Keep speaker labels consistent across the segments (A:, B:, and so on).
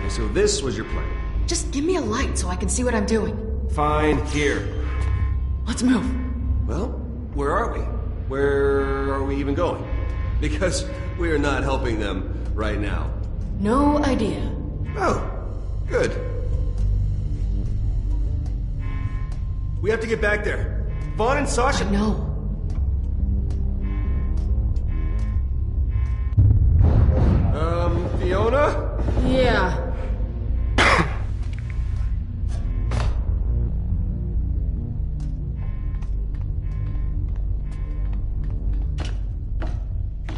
A: So this was your plan.
B: Just give me a light so I can see what I'm doing.
A: Fine, here.
B: Let's move.
A: Well, where are we? Where are we even going? Because we are not helping them right now.
B: No idea.
A: Oh, good. We have to get back there. Vaughn and Sasha...
B: No.
A: Fiona?
B: Yeah.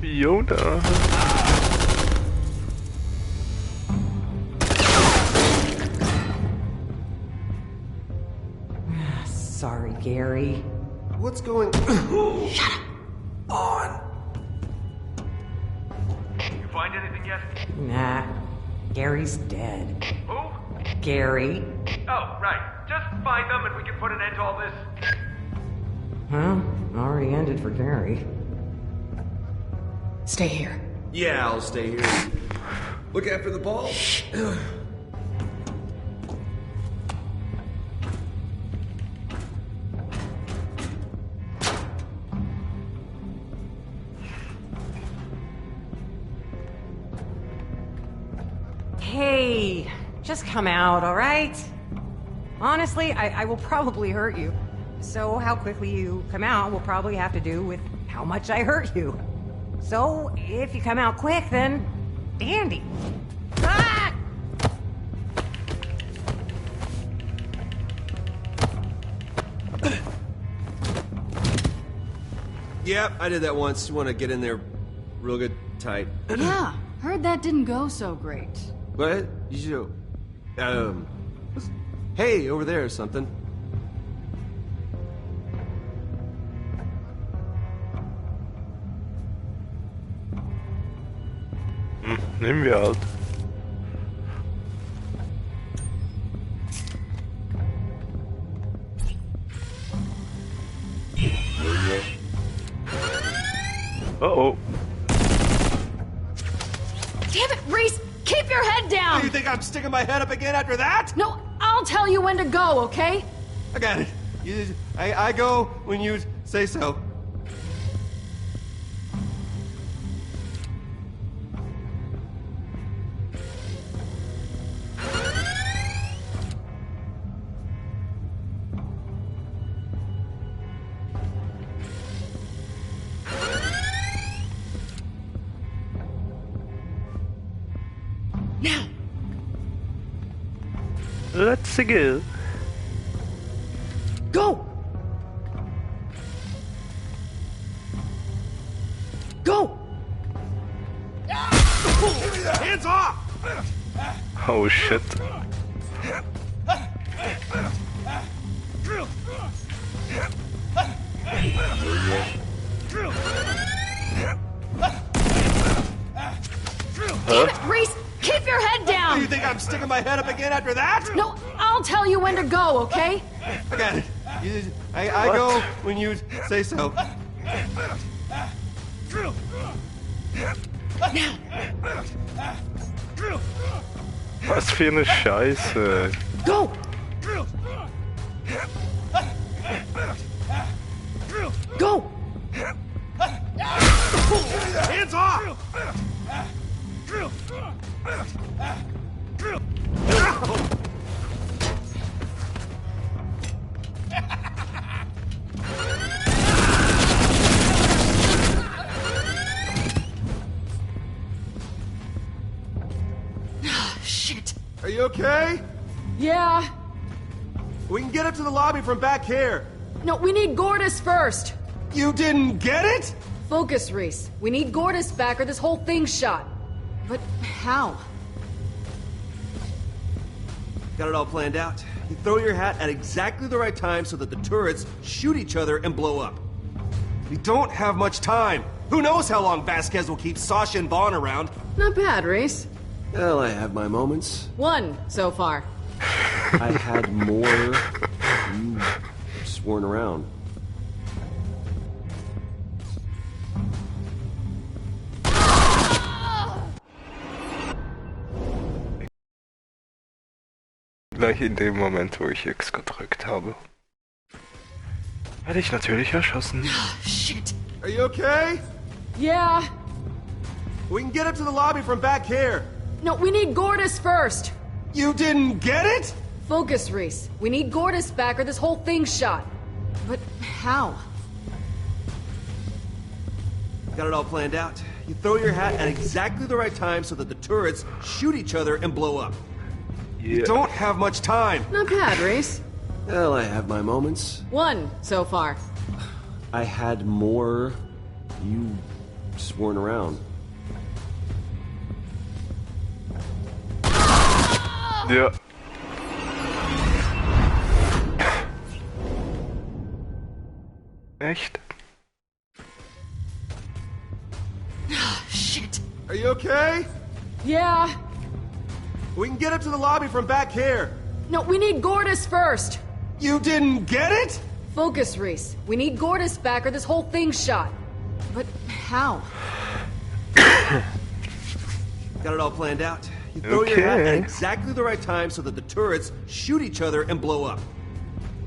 C: Fiona.
D: Sorry, Gary.
A: What's going...
B: Shut up.
A: on?
E: You find anything yet?
D: Nah, Gary's dead.
E: Who?
D: Gary?
E: Oh, right. Just find them and we can put an end to all this.
D: Well, already ended for Gary.
B: Stay here.
A: Yeah, I'll stay here. Look after the ball.
D: Hey, just come out, all right? Honestly, I will probably hurt you. So how quickly you come out will probably have to do with how much I hurt you. So if you come out quick, then dandy. Ah!
A: Yep, I did that once. You want to get in there real good tight.
F: Yeah, heard that didn't go so great.
A: What? You should... Hey, over there or something.
C: Nehmen wir halt. Uh-oh.
F: Damn it, Reese! Keep your head down!
A: You think I'm sticking my head up again after that?
F: No, I'll tell you when to go, okay?
A: I got it. I go when you say so.
F: Now!
C: Let's go.
F: Go! Go!
A: Hands off!
C: Oh shit.
F: Damn it, Reese! Keep your head down!
A: You think I'm sticking my head up again after that?
F: No, I'll tell you when to go, okay?
A: I got it. I go when you say so.
F: Now!
C: Was für eine Scheiße.
F: Go! Go!
A: Hands off!
F: Shit!
A: Are you okay?
F: Yeah.
A: We can get up to the lobby from back here.
F: No, we need Gordis first.
A: You didn't get it?
F: Focus, Reese. We need Gordis back or this whole thing's shot. But how?
A: Got it all planned out. You throw your hat at exactly the right time so that the turrets shoot each other and blow up. We don't have much time. Who knows how long Vasquez will keep Sasha and Vaughn around?
F: Not bad, Reese.
A: Well, I have my moments.
F: One so far.
A: I had more. You just weren't around.
C: gleich in dem Moment, wo ich X gedrückt habe, werde ich natürlich erschossen.
B: Shit.
A: Are you okay?
F: Yeah.
A: We can get up to the lobby from back here.
F: No, we need Gortys first.
A: You didn't get it?
F: Focus, Reese. We need Gortys back or this whole thing's shot. But how?
A: Got it all planned out. You throw your hat at exactly the right time so that the turrets shoot each other and blow up.
C: Yeah.
A: You don't have much time.
F: Not bad, Reese.
A: Well, I have my moments.
F: One so far.
A: I had more. You just weren't around.
C: Ja. Echt?
B: Shit.
A: Are you okay?
F: Yeah.
A: We can get up to the lobby from back here.
F: No, we need Gortys first.
A: You didn't get it?
F: Focus, Reese. We need Gortys back or this whole thing's shot. But how?
A: Got it all planned out. You throw your hat at
C: Okay.
A: exactly the right time so that the turrets shoot each other and blow up.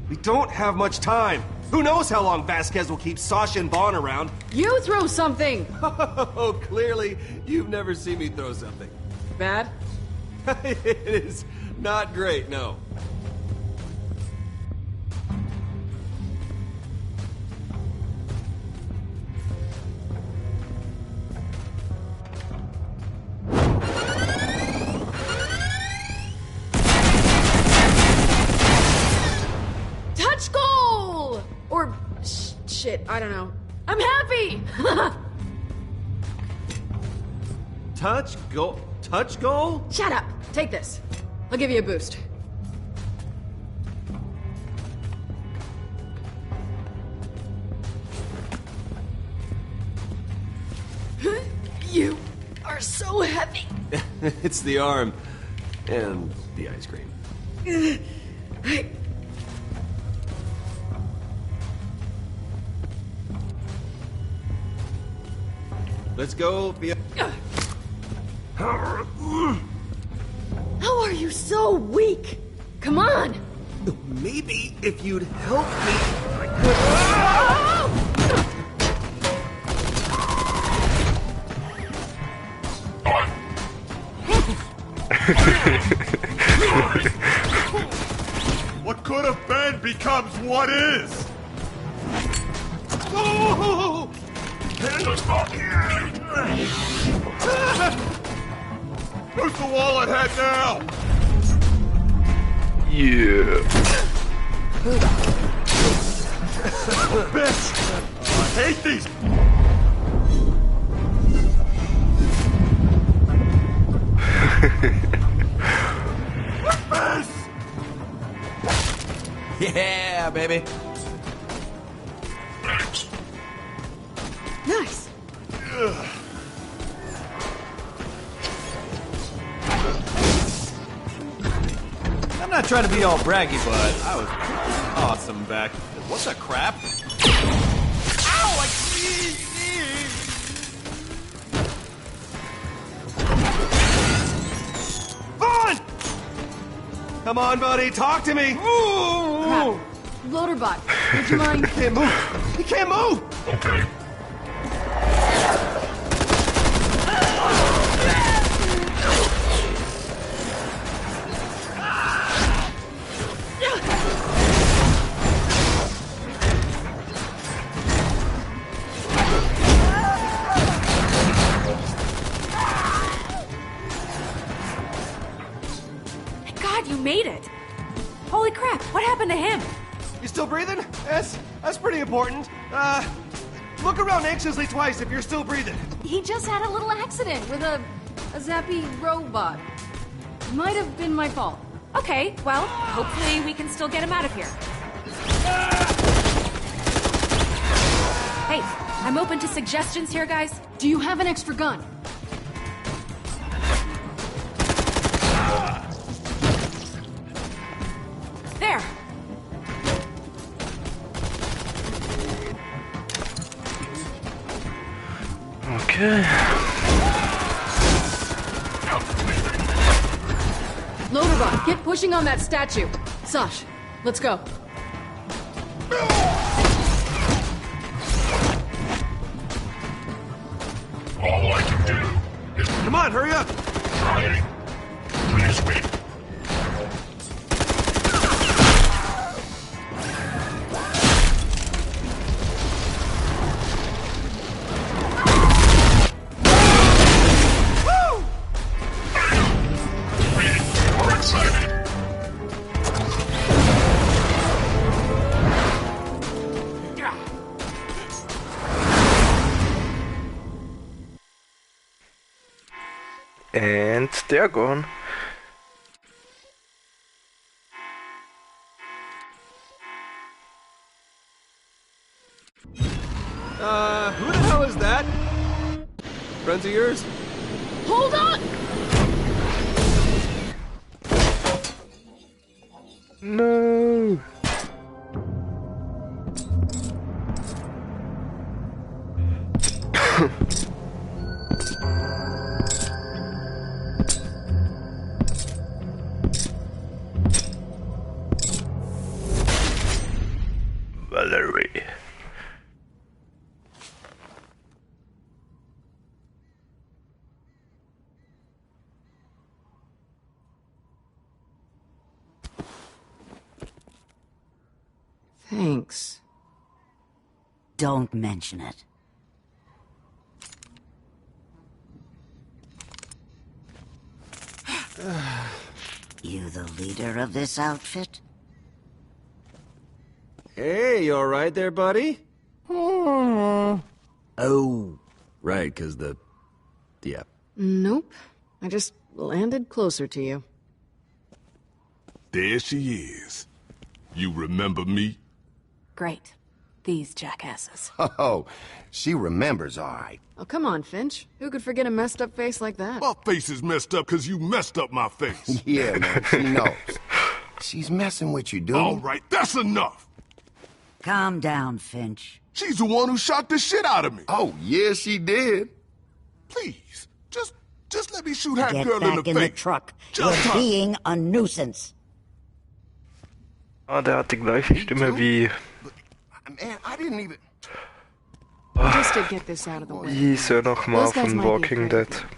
A: We don't have much time. Who knows how long Vasquez will keep Sasha and Vaughn around?
F: You throw something!
A: Oh, clearly, you've never seen me throw something.
F: Bad?
A: It is not great, no.
F: Touch goal! Or shit, I don't know. I'm happy!
A: Touch goal? Touch goal?
F: Shut up! Take this. I'll give you a boost. You are so heavy.
A: It's the arm. And the ice cream. Let's go, Fia.
F: How are you so weak? Come on!
A: Maybe if you'd help me, I
G: What could have been becomes what is!
A: Oh!
G: Who's the wallet head now?
C: Yeah.
G: Bitch! I hate these! Face!
A: Yeah, baby.
F: Nice!
H: I'm not trying to be all braggy, but I was pretty awesome back. What the crap? Ow!
A: Vaughn! Come on, buddy, talk to me.
F: Crap. Loaderbot, would you mind?
A: He can't move. He can't move.
G: Okay.
D: God, you made it! Holy crap, what happened to him?
A: You still breathing? That's pretty important. Look around anxiously twice if you're still breathing.
F: He just had a little accident with a zappy robot. Might have been my fault.
D: Okay, well, hopefully we can still get him out of here. Hey, I'm open to suggestions here, guys.
F: Do you have an extra gun?
D: There!
C: Okay.
B: Loaderbot, get pushing on that statue. Sash, let's go.
G: All I can do is
A: Come on, hurry up!
G: trying. Please wait. More excited.
C: And they're gone.
A: Who the hell is that? Friends of yours?
B: Hold on!
C: No. Valerie.
B: Thanks.
I: Don't mention it. You the leader of this outfit?
A: Hey, you alright there, buddy?
I: Oh.
A: Right, 'cause the... Yeah.
B: Nope. I just landed closer to you.
G: There she is. You remember me?
B: Great. These jackasses.
J: Oh, she remembers all right.
B: Oh, come on, Finch. Who could forget a messed up face like that?
G: My face is messed up because you messed up my face.
J: Yeah, man, she knows. She's messing with you, dude.
G: All right, that's enough.
I: Calm down, Finch.
G: She's the one who shot the shit out of me.
J: Oh, yeah, she did.
G: Please, just let me shoot that
I: Get
G: girl
I: back
G: in the
I: in the
G: face.
I: truck.
G: Just
I: You're
G: her.
I: being a nuisance.
C: Ah, der hat die gleiche Stimme wie...
J: Man, I didn't even...
B: Just to get this out of the
C: Wie
B: way.
C: hieß er nochmal
B: Those guys
C: von
B: might be
C: Walking
B: afraid of
C: Dead?
B: me,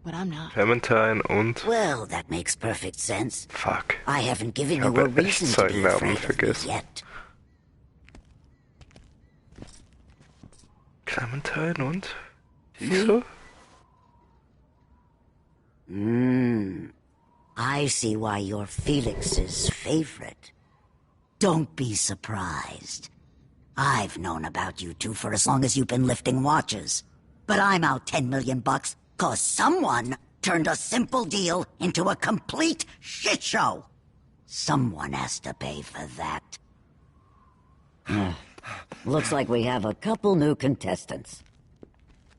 B: but I'm not.
C: Clementine und...
I: Well, that makes perfect sense.
C: Fuck.
I: I haven't given
C: Ich
I: you a
C: habe echt
I: reason to be
C: seinen Namen
I: afraid of me
C: vergessen.
I: yet.
C: Clementine und... Wieso?
I: I see why you're Felix's favorite. Don't be surprised. I've known about you two for as long as you've been lifting watches. But I'm out 10 million bucks cause someone turned a simple deal into a complete shit show. Someone has to pay for that. Looks like we have a couple new contestants.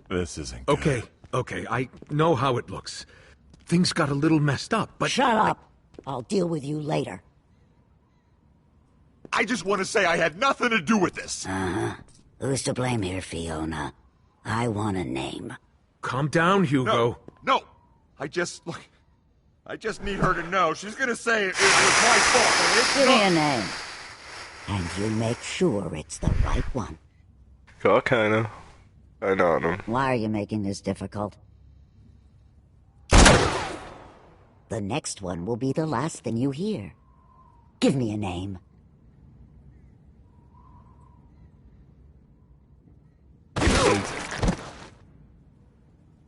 K: This isn't good. Okay, I know how it looks. Things got a little messed up, but...
I: Shut up! I'll deal with you later.
G: I just want to say I had nothing to do with this.
I: Who's to blame here, Fiona? I want a name.
K: Calm down, Hugo.
G: No, I just need her to know. She's gonna say it was my fault. And it's
I: Give me
G: not.
I: a name. And you make sure it's the right one.
C: Gar keine. Keine Ahnung.
I: Why are you making this difficult? The next one will be the last thing you hear. Give me a name.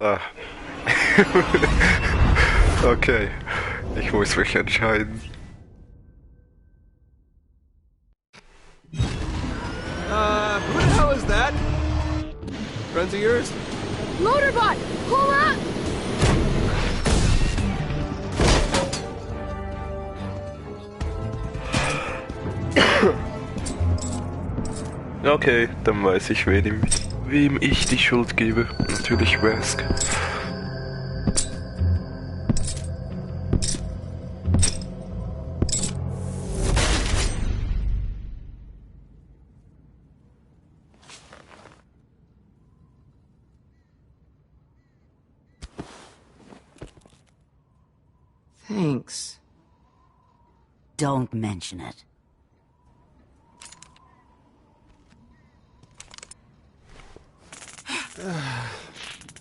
C: Ah. Okay. Ich muss mich entscheiden.
A: Who the hell is that? Friends of yours?
B: Loaderbot! Pull up!
C: Okay, dann weiß ich, wem ich die Schuld gebe. Natürlich Rask.
B: Thanks.
I: Don't mention it.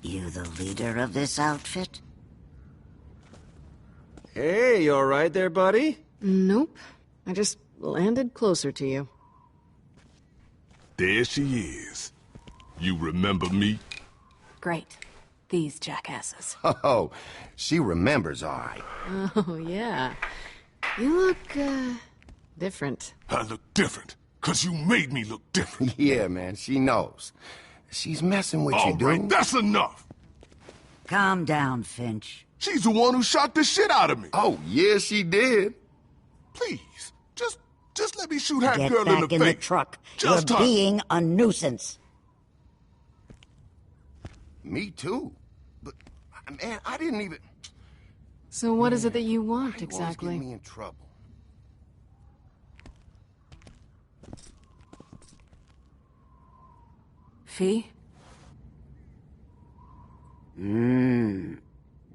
I: You the leader of this outfit?
A: Hey, you alright there, buddy?
B: Nope. I just landed closer to you.
L: There she is. You remember me?
F: Great. These jackasses.
J: Oh, she remembers, all right.
B: Oh, yeah. You look, different.
L: I look different, 'cause you made me look different.
J: Yeah, man, she knows. She's messing with you,
L: All right,
J: dude.
L: that's enough.
I: Calm down, Finch.
L: She's the one who shot the shit out of me.
J: Oh, yeah, she did.
L: Please, just let me shoot that
I: Get
L: girl
I: back
L: in the
I: in the
L: face.
I: truck.
L: Just
I: You're
L: her.
I: being a nuisance.
J: Me too. But, man, I didn't even...
B: So what is it that you want,
J: Why you always
B: exactly?
J: get me in trouble?
F: Fee?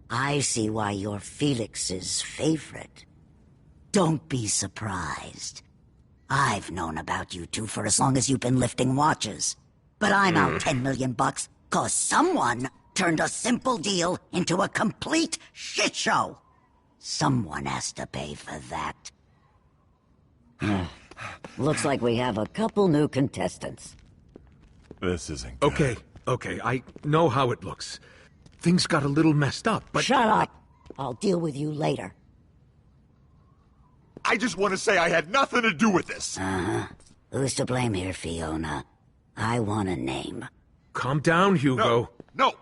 I: I see why you're Felix's favorite. Don't be surprised. I've known about you two for as long as you've been lifting watches. But I'm out 10 million bucks 'cause someone turned a simple deal into a complete shit show. Someone has to pay for that. Looks like we have a couple new contestants.
G: This isn't good.
K: Okay, I know how it looks. Things got a little messed up, but...
I: Shut up! I'll deal with you later.
G: I just want to say I had nothing to do with this.
I: Who's to blame here, Fiona? I want a name.
K: Calm down, Hugo.
G: No.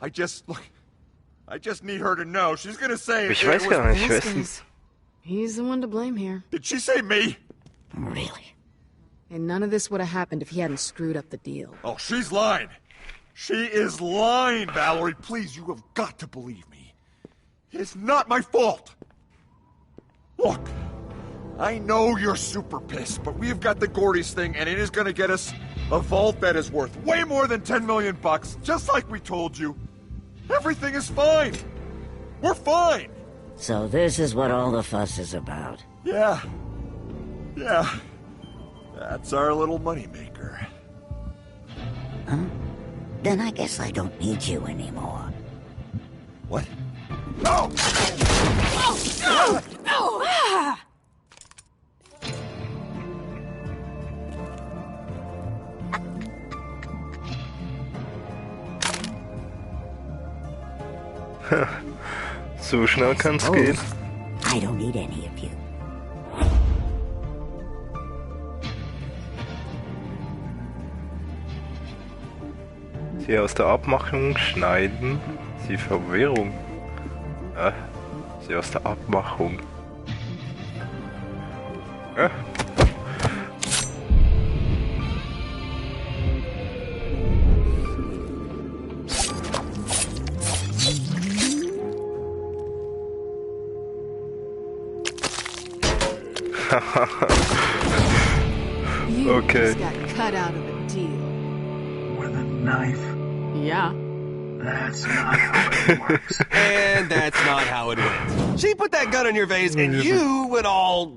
G: I just need her to know. She's gonna say
C: Ich
G: it
C: weiß
G: was...
C: gar nicht, wessen.
B: Vasquez. He's the one to blame here.
G: Did she say me?
I: Really?
B: And none of this would have happened if he hadn't screwed up the deal.
G: Oh, she's lying. She is lying, Valerie. Please, you have got to believe me. It's not my fault. Look, I know you're super pissed, but we've got the Gordy's thing, and it is gonna get us a vault that is worth way more than 10 million bucks, just like we told you. Everything is fine. We're fine.
I: So this is what all the fuss is about.
G: Yeah. That's our little moneymaker.
I: Then I guess I don't need you anymore.
G: What? No!
C: So schnell kann's gehen.
I: I don't need any of you.
C: Sie aus der Abmachung schneiden. Sie Verwirrung. Sie aus der Abmachung.
B: You
C: Okay.
B: just got cut out of the deal.
M: With a knife?
B: Yeah.
M: That's not how it works.
A: And that's not how it went. She put that gun in your face, and you went all...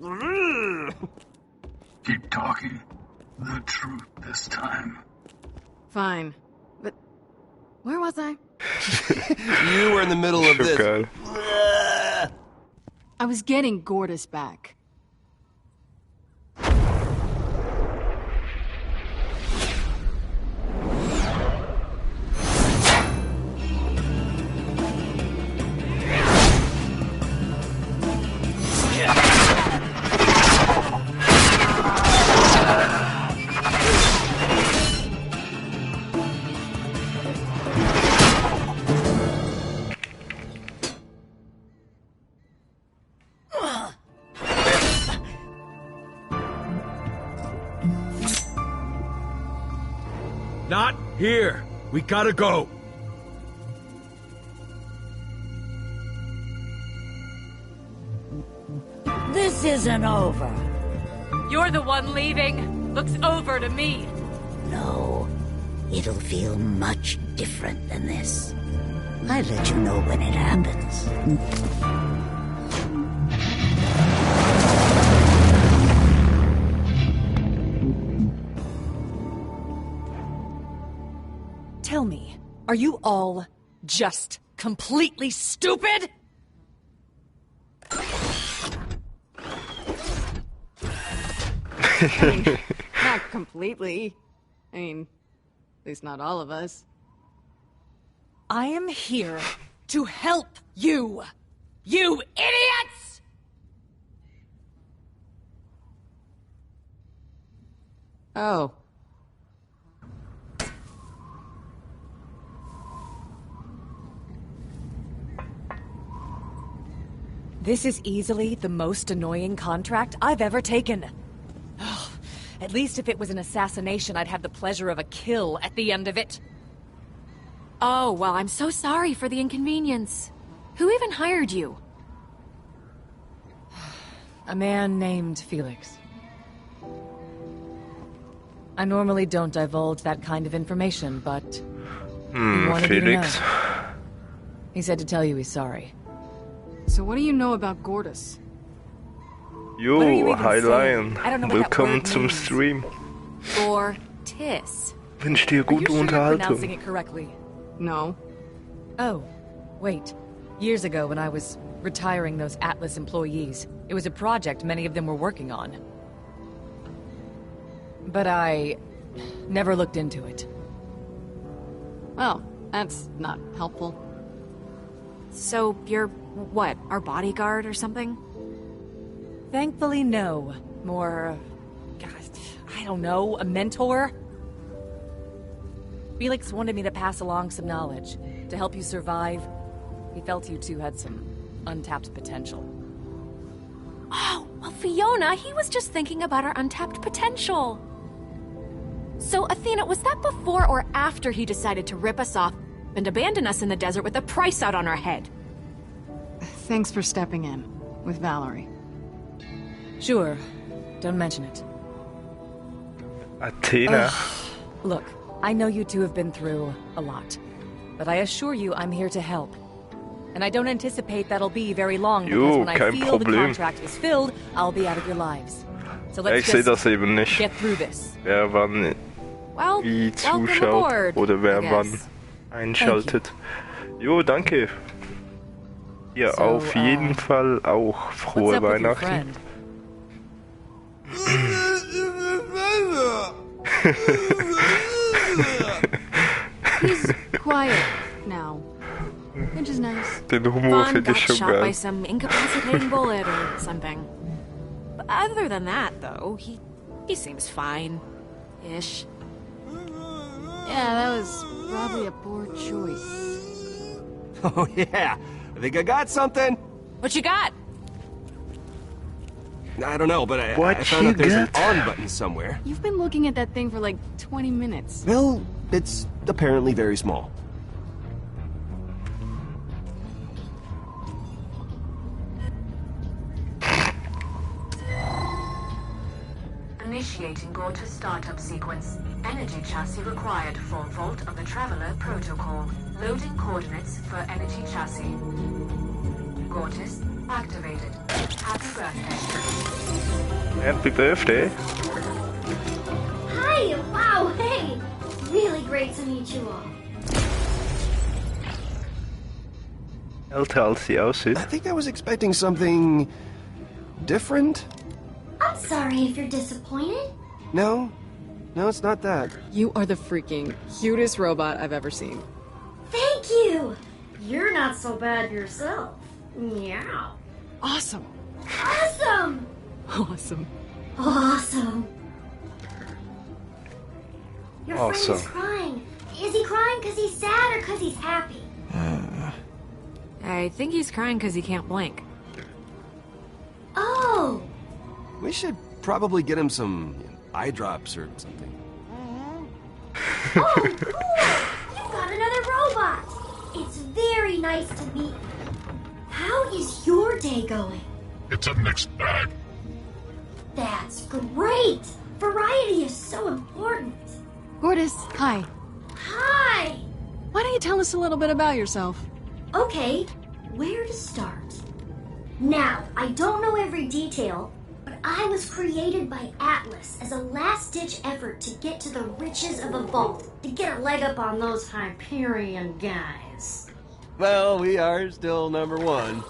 M: Keep talking. The truth this time.
B: Fine. But where was I?
A: You were in the middle of this.
C: Geil.
B: I was getting Gortys back.
K: Not here. We gotta go.
I: This isn't over.
F: You're the one leaving. Looks over to me.
I: No, it'll feel much different than this. I'll let you know when it happens.
N: Tell me, are you all just completely stupid?
B: I mean, not completely. I mean, at least not all of us.
N: I am here to help you! You idiots!
B: Oh.
N: This is easily the most annoying contract I've ever taken. At least if it was an assassination, I'd have the pleasure of a kill at the end of it.
F: Oh, well, I'm so sorry for the inconvenience. Who even hired you?
N: A man named Felix. I normally don't divulge that kind of information, but... he wanted you to
C: Felix.
N: know. He said to tell you he's sorry.
B: So what do you know about Gortys?
C: Jo,
N: What are you even
C: hi
N: saying?
C: Lion.
N: I don't know what that
C: Willkommen
N: word
C: zum
N: means.
C: Stream.
F: Gortys.
C: Wünsch dir
N: Are you
C: gute
N: sure you're pronouncing
C: Unterhaltung.
N: it correctly?
B: No.
N: Oh, wait. Years ago when I was retiring those Atlas employees, it was a project many of them were working on. But I never looked into it.
B: Well, that's not helpful.
F: So, you're, what, our bodyguard or something?
N: Thankfully, no. More... God, I don't know, a mentor? Felix wanted me to pass along some knowledge, to help you survive. He felt you two had some untapped potential.
F: Oh, well, Fiona, he was just thinking about our untapped potential. So, Athena, was that before or after he decided to rip us off and abandon us in the desert with a price out on our head?
B: Thanks for stepping in with Valerie.
N: Sure. Don't mention it.
C: Athena.
N: Look, I know you two have been through a lot, but I assure you I'm here to help. And I don't anticipate that'll be very long, because
C: Jo,
N: when I
C: kein
N: feel the
C: Problem.
N: contract is filled, I'll be out of your lives. So
C: Ja,
N: let's
C: ich sehe
N: just
C: das eben nicht.
N: get through this.
C: Wer wann
F: Well,
C: wie
F: welcome
C: zuschaut
F: aboard,
C: oder wer
F: I
C: wann
F: guess.
C: einschaltet. Jo, danke. Ja,
N: So,
C: auf jeden Fall auch
N: What's
C: frohe
N: up with your
C: Weihnachten.
N: friend?
B: He's quiet now, which is nice.
C: Den Humor
F: Vaughn
C: finde
F: got
C: ich schon
F: shot by
C: geil.
F: some incapacitating bullet or something. But other than that, though, he seems fine-ish.
B: Yeah, that was probably a poor choice.
A: Oh, yeah. I think I got something.
F: What you got?
A: I don't know, but I
C: What
A: found
C: you
A: out there's an
C: got?
A: on button somewhere.
B: You've been looking at that thing for like 20 minutes.
A: Well, it's apparently very small.
O: Initiating Gortys startup sequence. Energy chassis required for Vault of the Traveler protocol. Loading coordinates for energy chassis. Gortys activated. Happy birthday.
C: Happy Birthday.
P: Hi! Wow, hey! Really great to meet you all.
C: Älter als sie aussieht.
A: I think I was expecting something different.
P: I'm sorry if you're disappointed.
A: No, it's not that.
B: You are the freaking cutest robot I've ever seen.
P: Thank you! You're not so bad yourself. Meow.
B: Awesome.
P: Awesome!
B: Awesome.
P: Awesome. Your friend
C: Awesome.
P: is crying. Is he crying because he's sad or because he's happy?
F: I think he's crying because he can't blink.
P: Oh!
A: We should probably get him some eye drops or something.
P: Oh, cool! You've got another robot! It's very nice to meet you. How is your day going?
L: It's a mixed bag.
P: That's great! Variety is so important.
B: Gortys, hi.
P: Hi!
B: Why don't you tell us a little bit about yourself?
P: Okay, where to start? Now, I don't know every detail, but I was created by Atlas as a last-ditch effort to get to the riches of a vault, to get a leg up on those Hyperion guys.
A: Well, we are still number one.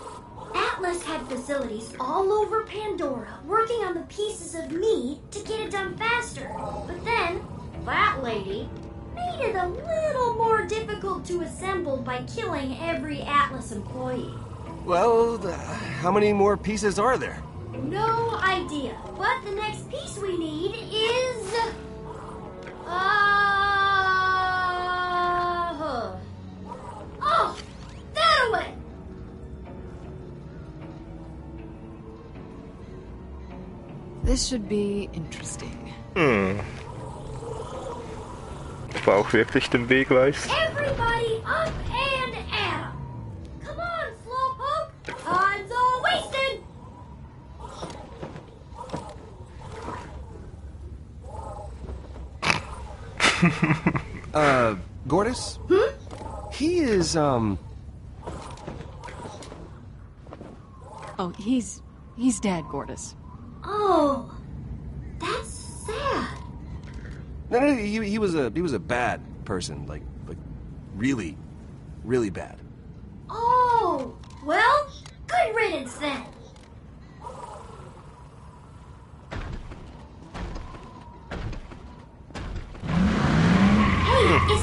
P: Atlas had facilities all over Pandora working on the pieces of me to get it done faster. But then, that lady made it a little more difficult to assemble by killing every Atlas employee.
A: Well, how many more pieces are there?
P: No idea. But the next piece we need is... Oh! That away!
B: This should be interesting.
C: Ob er auch wirklich den Weg weiß?
P: Everybody up and at 'em! Come on, Slowpoke! Time's all wasted!
A: Gortys? He is,
B: Oh, he's dead, Gortys.
P: Oh, that's sad.
A: No, he was a bad person, like really, really bad.
P: Oh, well, good riddance then.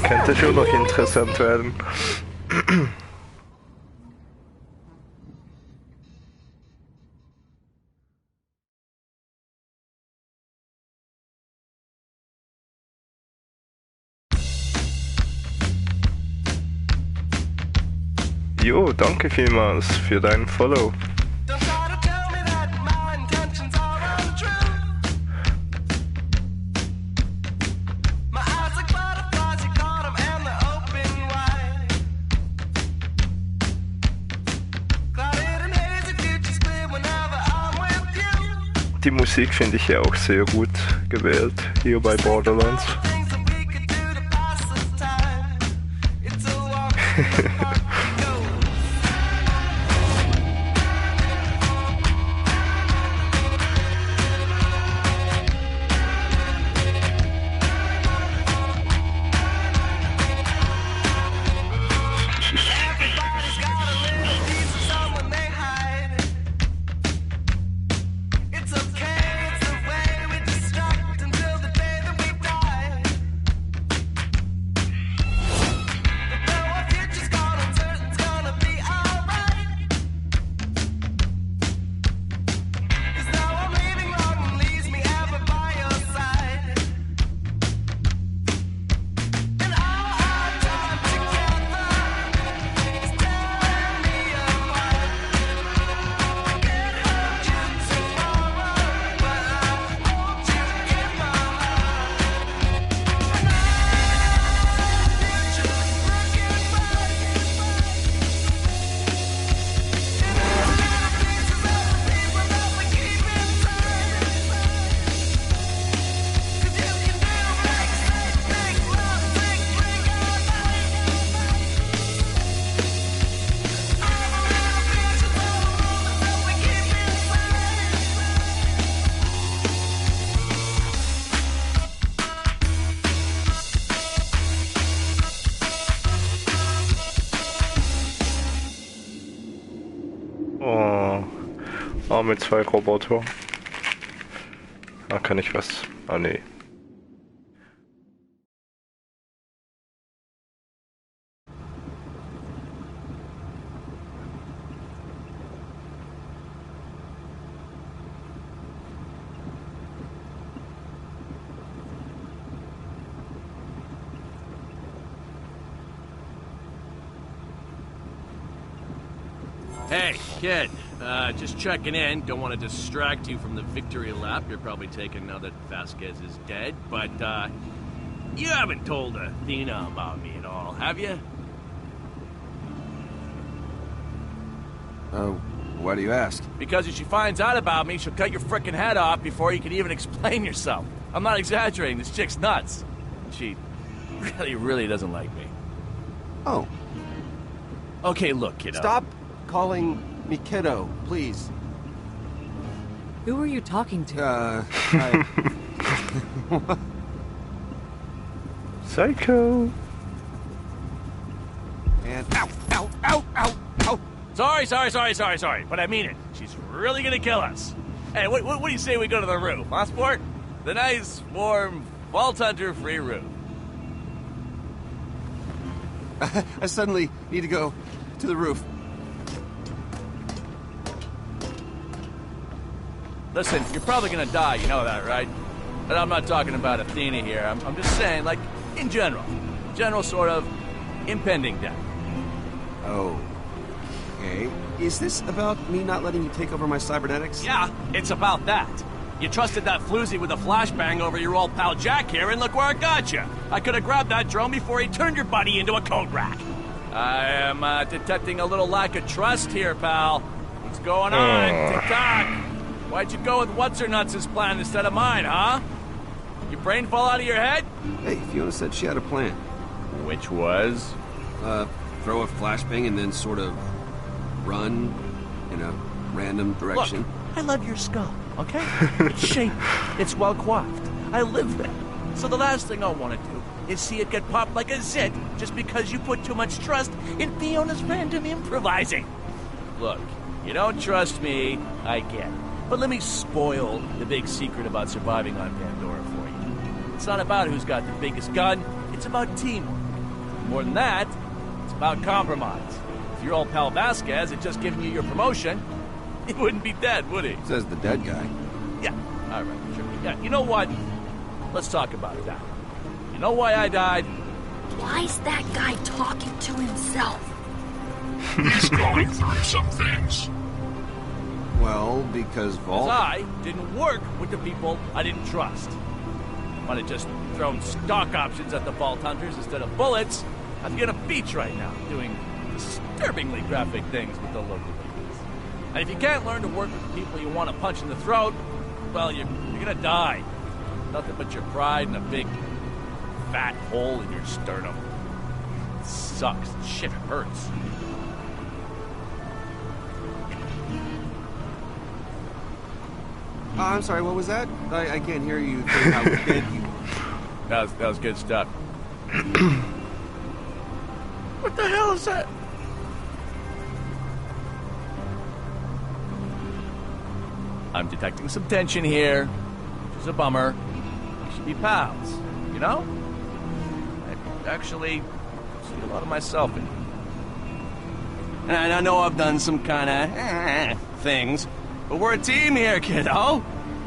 C: Könnte schon noch interessant werden. Jo, danke vielmals für deinen Follow. Die Musik finde ich ja auch sehr gut gewählt hier bei Borderlands. Mit 2 Roboter. Ah, kann ich was? Ah, nee.
H: Hey, kid. Just checking in. Don't want to distract you from the victory lap. You're probably taking now that Vasquez is dead, but, you haven't told Athena about me at all, have you?
A: Why do you ask?
H: Because if she finds out about me, she'll cut your frickin' head off before you can even explain yourself. I'm not exaggerating. This chick's nuts. She really doesn't like me.
A: Oh.
H: Okay, look, kiddo.
A: Stop calling me kiddo, please.
N: Who were you talking to?
C: Psycho.
A: And ow.
H: Sorry, but I mean it. She's really gonna kill us. Hey, what do you say we go to the roof, huh, Sport? The nice, warm, Vault Hunter free roof.
A: I suddenly need to go to the roof.
H: Listen, you're probably gonna die, you know that, right? But I'm not talking about Athena here. I'm just saying, like, in general. General sort of impending death.
A: Oh. Okay. Is this about me not letting you take over my cybernetics?
H: Yeah, it's about that. You trusted that floozy with a flashbang over your old pal Jack here, and look where it got you. I could have grabbed that drone before he turned your buddy into a code rack. I am detecting a little lack of trust here, pal. What's going on? Tick-tock. Why'd you go with What's-Her-Nuts' plan instead of mine, huh? Your brain fall out of your head?
A: Hey, Fiona said she had a plan.
H: Which was?
A: Throw a flashbang and then sort of run in a random direction.
H: Look, I love your skull, okay? It's shaped. It's well coiffed. I live there. So the last thing I want to do is see it get popped like a zit just because you put too much trust in Fiona's random improvising. Look, you don't trust me, I get it. But let me spoil the big secret about surviving on Pandora for you. It's not about who's got the biggest gun, it's about teamwork. More than that, it's about compromise. If your old pal Vasquez had just given you your promotion, he wouldn't be dead, would he?
A: Says the dead guy.
H: Yeah, all right, sure. Yeah, you know what? Let's talk about that. You know why I died?
F: Why's that guy talking to himself?
L: He's going through some things.
A: Well, because Vault...
H: I didn't work with the people I didn't trust. Might have just thrown stock options at the Vault Hunters instead of bullets. I'd be on a beach right now, doing disturbingly graphic things with the local ladies. And if you can't learn to work with the people you want to punch in the throat, well, you're gonna die. Nothing but your pride and a big, fat hole in your sternum. It sucks. Shit hurts.
A: I'm sorry, what was that? I can't hear you. How good you...
H: That was good stuff. What the hell is that? I'm detecting some tension here, which is a bummer. We should be pals, you know? I actually see a lot of myself in you. And I know I've done some kind of things, but we're a team here, kiddo.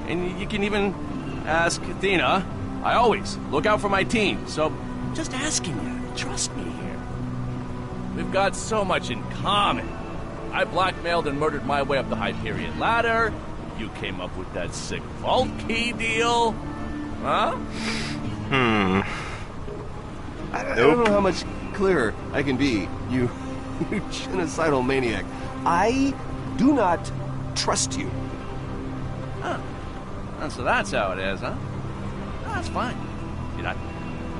H: And you can even ask Athena. I always look out for my team, so just asking you, trust me here. We've got so much in common. I blackmailed and murdered my way up the Hyperion ladder. You came up with that sick vault key deal. Huh?
A: I don't know how much clearer I can be, you genocidal maniac. I do not trust you.
H: Huh. And so that's how it is, huh? That's fine. You're not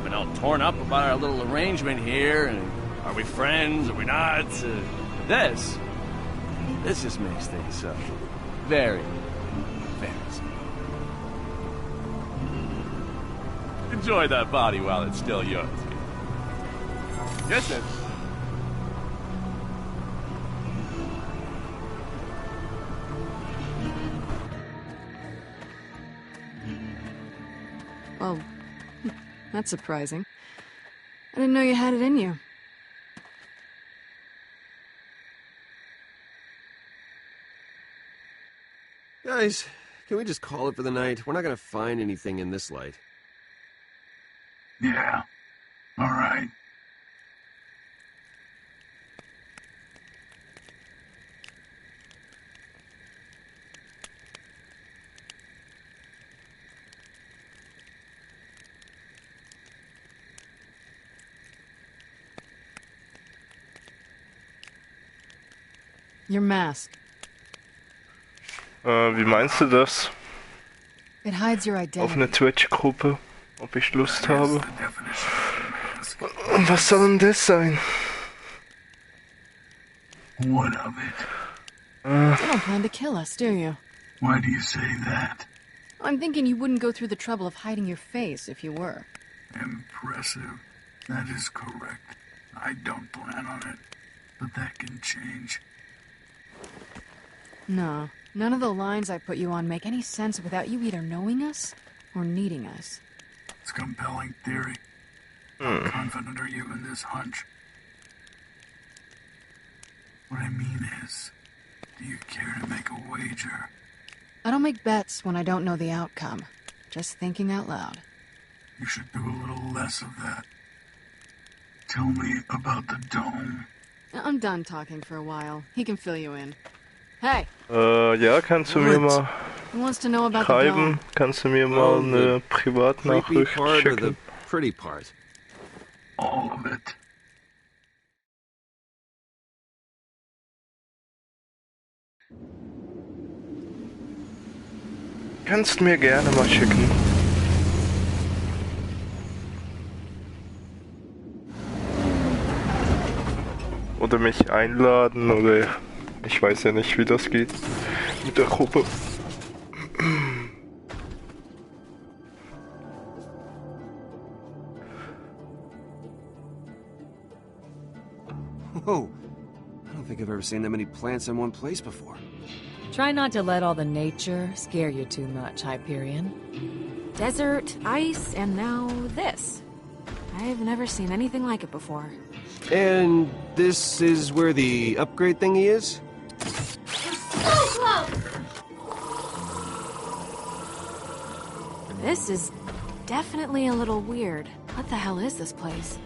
H: been all torn up about our little arrangement here, and are we friends, are we not? This just makes things so very, very simple. Enjoy that body while it's still yours. Yes, sir.
B: Well, that's surprising. I didn't know you had it in you.
A: Guys, can we just call it for the night? We're not gonna find anything in this light.
M: Yeah. All right.
B: Your mask.
C: Wie meinst du das?
B: It hides your identity.
C: Auf eine Twitch-Gruppe, ob ich Lust habe. Und was soll denn das sein?
M: What of it?
B: You don't plan to kill us, do you?
M: Why do you say that?
B: I'm thinking you wouldn't go through the trouble of hiding your face if you were.
M: Impressive. That is correct. I don't plan on it. But that can change.
B: No, none of the lines I put you on make any sense without you either knowing us or needing us.
M: It's a compelling theory. How confident are you in this hunch? What I mean is, do you care to make a wager?
B: I don't make bets when I don't know the outcome. Just thinking out loud.
M: You should do a little less of that. Tell me about the dome.
B: I'm done talking for a while. He can fill you in. Hey!
C: Ja, kannst du mir mal
B: Who wants to know about the
C: schreiben?
B: dome?
C: Kannst du mir mal eine Privatnachricht
A: part or the
C: schicken?
A: pretty part?
M: All of it.
C: Kannst mir gerne mal schicken. Oder mich einladen, oder ich weiß ja nicht, wie das geht mit der Gruppe.
A: Whoa, I don't think I've ever seen that many plants in one place before.
N: Try not to let all the nature scare you too much, Hyperion.
F: Desert, ice, and now this. I've never seen anything like it before.
A: And this is where the upgrade thingy is?
P: So close!
F: This is definitely a little weird. What the hell is this place?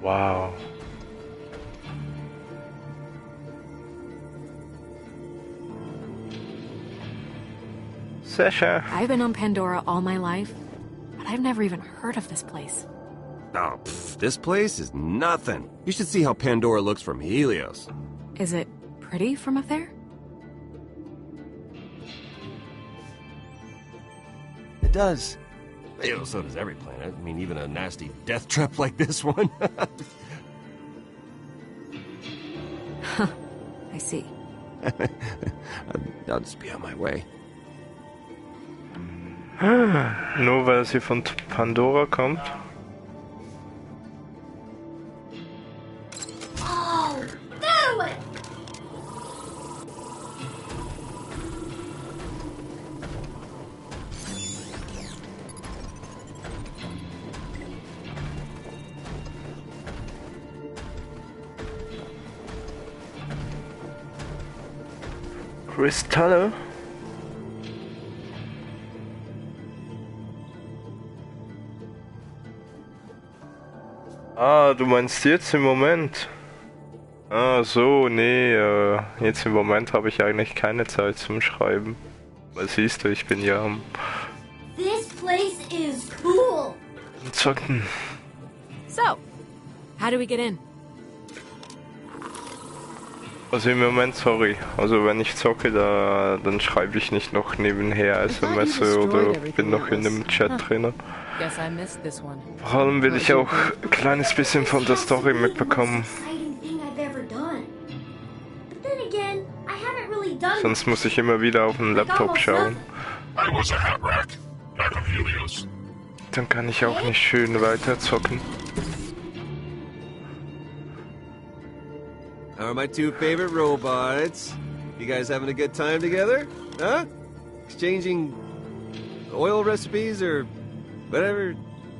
C: Wow. Sehr schön.
F: I've been on Pandora all my life, but I've never even heard of this place.
A: Oh, this place is nothing. You should see how Pandora looks from Helios.
F: Is it pretty from up there?
A: It does. You know, so does every planet. I mean, even a nasty death trap like this one.
F: I see.
A: I'll just be on my way.
C: Nur weil sie von Pandora kommt.
P: Oh, that way!
C: Kristalle? Ah, du meinst jetzt im Moment? Ah, so, nee, jetzt im Moment habe ich eigentlich keine Zeit zum Schreiben. Weil siehst du, ich bin ja am
P: This place is cool!
C: Zocken.
F: So, how do we get in?
C: Also im Moment, sorry. Also wenn ich zocke, dann schreibe ich nicht noch nebenher SMS oder bin noch in dem Chat drin.
N: Guess I missed this one.
C: Vor allem will ich auch ein kleines bisschen von der Story mitbekommen.
P: Exciting thing I've ever done. But then again, I haven't really done
C: Sonst muss ich immer wieder auf den Laptop schauen.
L: I was a hat rack. Back on Helios.
C: Dann kann ich auch nicht schön weiter zocken.
A: How are my two favorite robots? You guys having a good time together? Huh? Exchanging oil recipes or whatever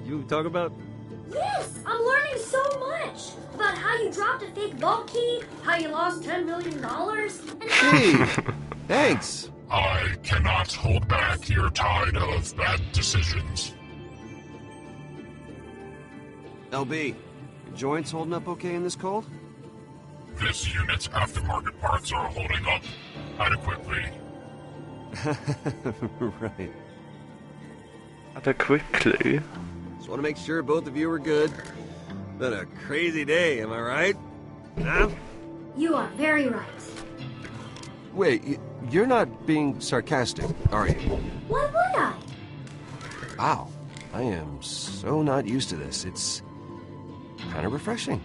A: you talk about?
P: Yes, I'm learning so much about how you dropped a fake vault key, how you lost $10 million, and
A: Hey, thanks.
L: I cannot hold back your tide of bad decisions.
A: LB, your joints holding up okay in this cold?
L: This unit's aftermarket parts are holding up adequately.
A: Right.
C: Adequately.
A: Just want to make sure both of you are good. Been a crazy day, am I right? Huh?
P: you are very right.
A: Wait, You're not being sarcastic, are you?
P: Why would I?
A: Wow, I am so not used to this. It's kind of refreshing.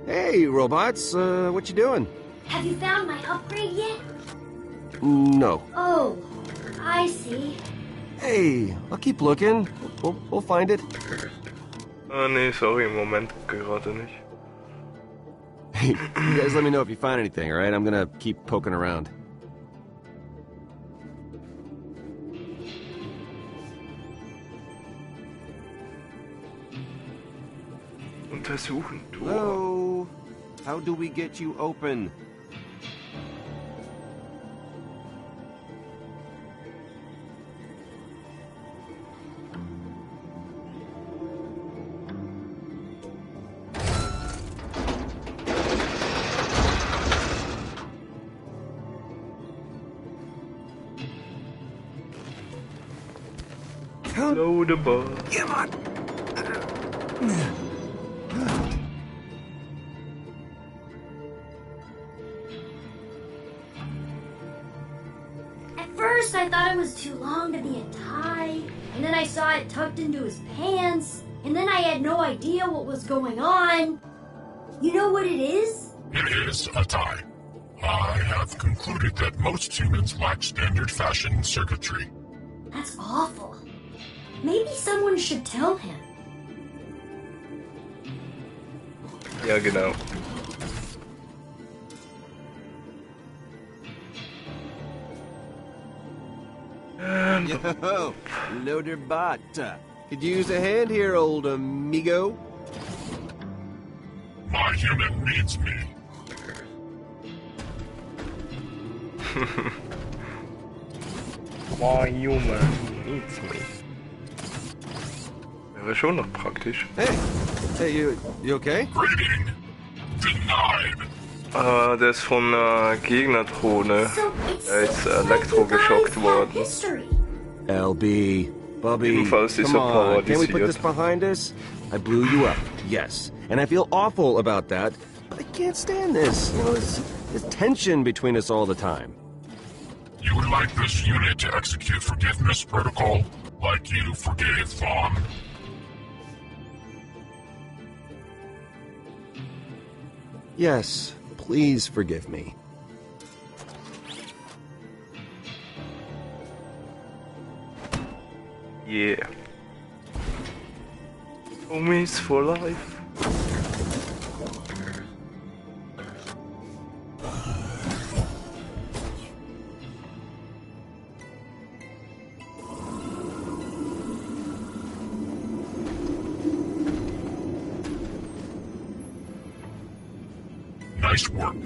A: Hey, robots, what you doing?
P: Have you found my upgrade yet?
A: No.
P: Oh, I see.
A: Hey, I'll keep looking. We'll find it.
C: Ah, nee, sorry, im Moment gerade nicht.
A: Hey, you guys let me know if you find anything, alright? I'm gonna keep poking around.
C: Untersuchen, du.
A: Hello? How do we get you open?
C: Load the ball.
A: Come on.
P: At first, I thought it was too long to be a tie, and then I saw it tucked into his pants, and then I had no idea what was going on. You know what it is?
L: It is a tie. I have concluded that most humans lack standard fashion circuitry.
P: That's awful. Maybe someone should tell him.
C: Ja, genau.
A: Yo, loader bot. Could use a hand here, old amigo.
L: My human needs me.
C: My human needs me. Wäre schon noch praktisch.
A: Hey, you okay?
L: Reading denied.
C: Der ist von Gegnerdrohne. Er ist elektrogeschockt worden.
A: LB, Bubby,
C: Ebenfalls
A: come on, can't we put
C: paralysiert.
A: this behind us? I blew you up, yes, and I feel awful about that, but I can't stand this. You know, there's tension between us all the time.
L: You would like this unit to execute forgiveness protocol, like you forgave Vaughn?
A: Yes, please forgive me.
C: Yeah. Homies for life.
L: Nice work.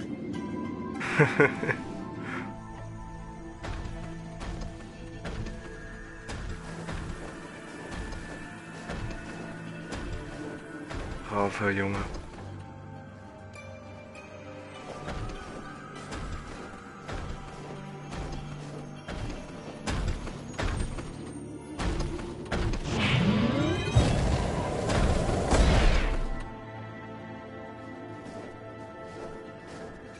C: Braver Junge.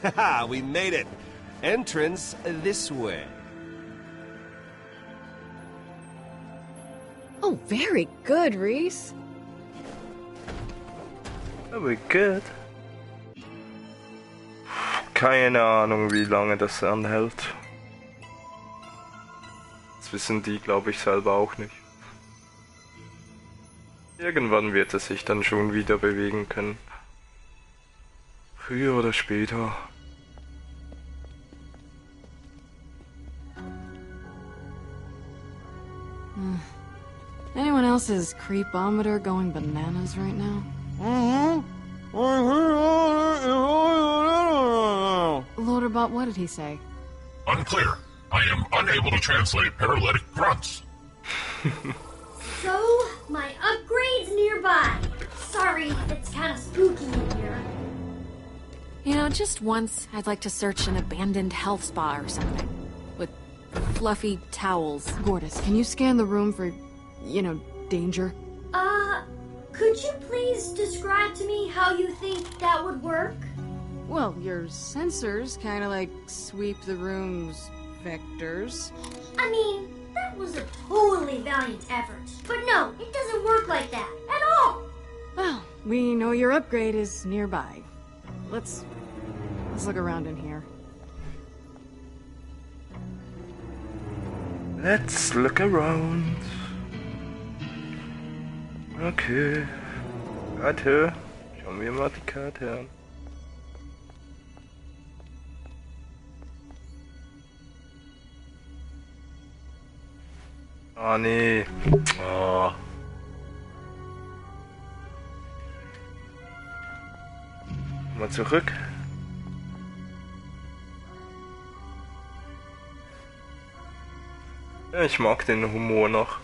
A: Haha, we made it. Entrance this way.
B: Oh, very good, Reese.
C: Very good. Keine Ahnung, wie lange das anhält. Das wissen die, glaube ich, selber auch nicht. Irgendwann wird es sich dann schon wieder bewegen können. Früher oder später.
B: Anyone else's creepometer going bananas right now? Loaderbot, what did he say?
L: Unclear. I am unable to translate paralytic grunts.
P: So, my upgrade's nearby. Sorry, it's kind of spooky in here.
F: You know, just once, I'd like to search an abandoned health spa or something. With fluffy towels.
B: Gortys, can you scan the room for, danger?
P: Could you please describe to me how you think that would work?
B: Well, your sensors kind of like sweep the room's vectors.
P: I mean, that was a totally valiant effort. But no, it doesn't work like that at all.
B: Well, we know your upgrade is nearby. Let's look around in here.
C: Let's look around. Okay. Karte. Schauen wir mal die Karte an. Ah, nee. Oh. Mal zurück. Ja, ich mag den Humor noch.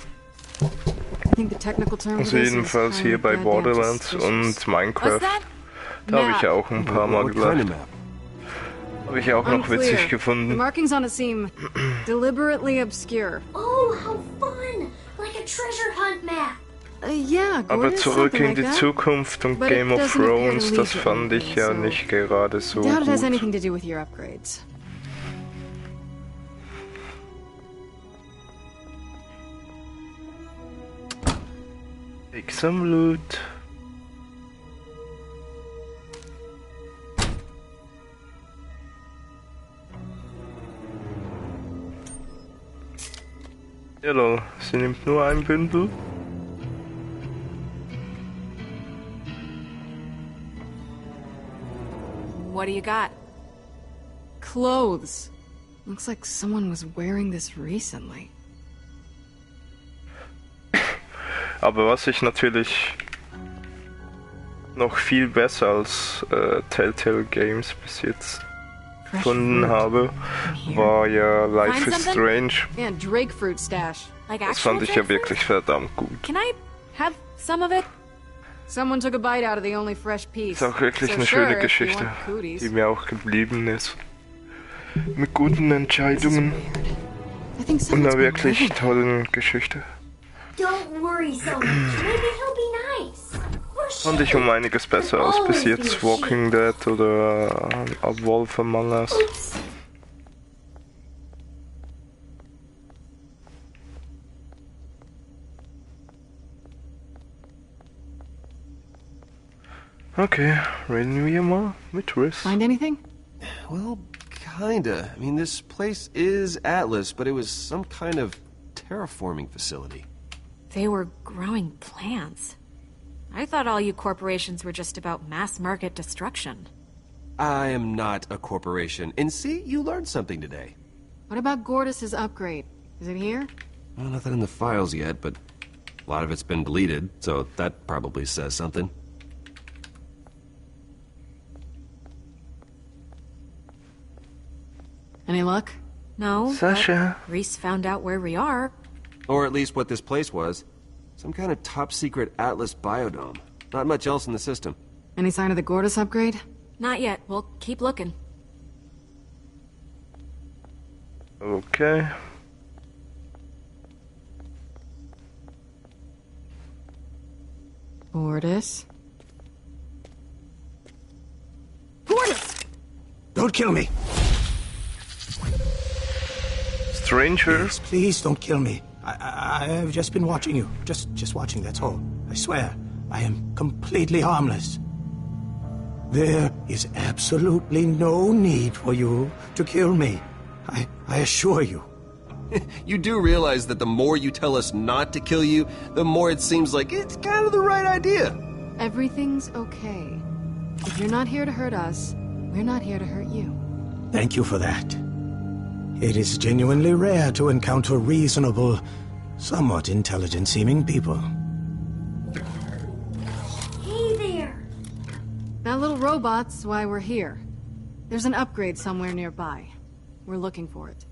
C: Also jedenfalls hier bei Borderlands und Minecraft. Da habe ich auch ein paar Mal gelacht. Habe ich auch noch witzig gefunden.
B: The markings on it seem deliberately obscure.
P: Oh, how fun! Like a treasure hunt map.
B: Yeah,
C: aber Zurück in die Zukunft und Game of Thrones, das fand ich ja nicht gerade so
B: doubt it has
C: gut.
B: anything to do with your upgrades.
C: Take some loot. Ja lol, sie nimmt nur ein Bündel.
F: What do you got?
B: Clothes. Looks like someone was wearing this recently.
C: Aber was ich natürlich noch viel besser als Telltale Games bis jetzt gefunden habe, war ja Life is Strange.
B: Yeah, Drake fruit stash.
C: Das fand ich ja wirklich verdammt gut.
F: Can I have some of it?
B: Someone took a bite out of the only fresh piece.
C: Ist auch wirklich
B: So
C: eine
B: sure,
C: schöne
B: if you
C: Geschichte,
B: want cooties.
C: die mir auch geblieben ist. Mit guten Entscheidungen und einer wirklich tollen Geschichte.
P: Don't worry so much. Maybe he'll be nice.
C: Fand ich um einiges besser als bis jetzt Walking Dead oder A Wolf Among Us. Okay, reden wir mal mit Riz.
B: Find anything?
A: Well, kinda. I mean, this place is Atlas, but it was some kind of terraforming facility.
F: They were growing plants. I thought all you corporations were just about mass market destruction.
A: I am not a corporation. And see, you learned something today.
B: What about Gortys's upgrade? Is it here?
A: Well, nothing in the files yet, but a lot of it's been deleted, so that probably says something.
B: Any luck?
F: No,
C: Sasha.
F: but Reese found out where we are.
A: Or at least what this place was. Some kind of top-secret Atlas biodome. Not much else in the system.
B: Any sign of the Gortys upgrade?
F: Not yet. We'll keep looking.
C: Okay.
B: Gortys?
Q: Gortys! Don't kill me!
C: Stranger?
Q: Please don't kill me. I have just been watching you. Just watching, that's all. I swear, I am completely harmless. There is absolutely no need for you to kill me. I assure you.
A: You do realize that the more you tell us not to kill you, the more it seems like it's kind of the right idea.
B: Everything's okay. If you're not here to hurt us, we're not here to hurt you.
Q: Thank you for that. It is genuinely rare to encounter reasonable, somewhat intelligent-seeming people.
P: Hey there!
B: That little robot's why we're here. There's an upgrade somewhere nearby. We're looking for it.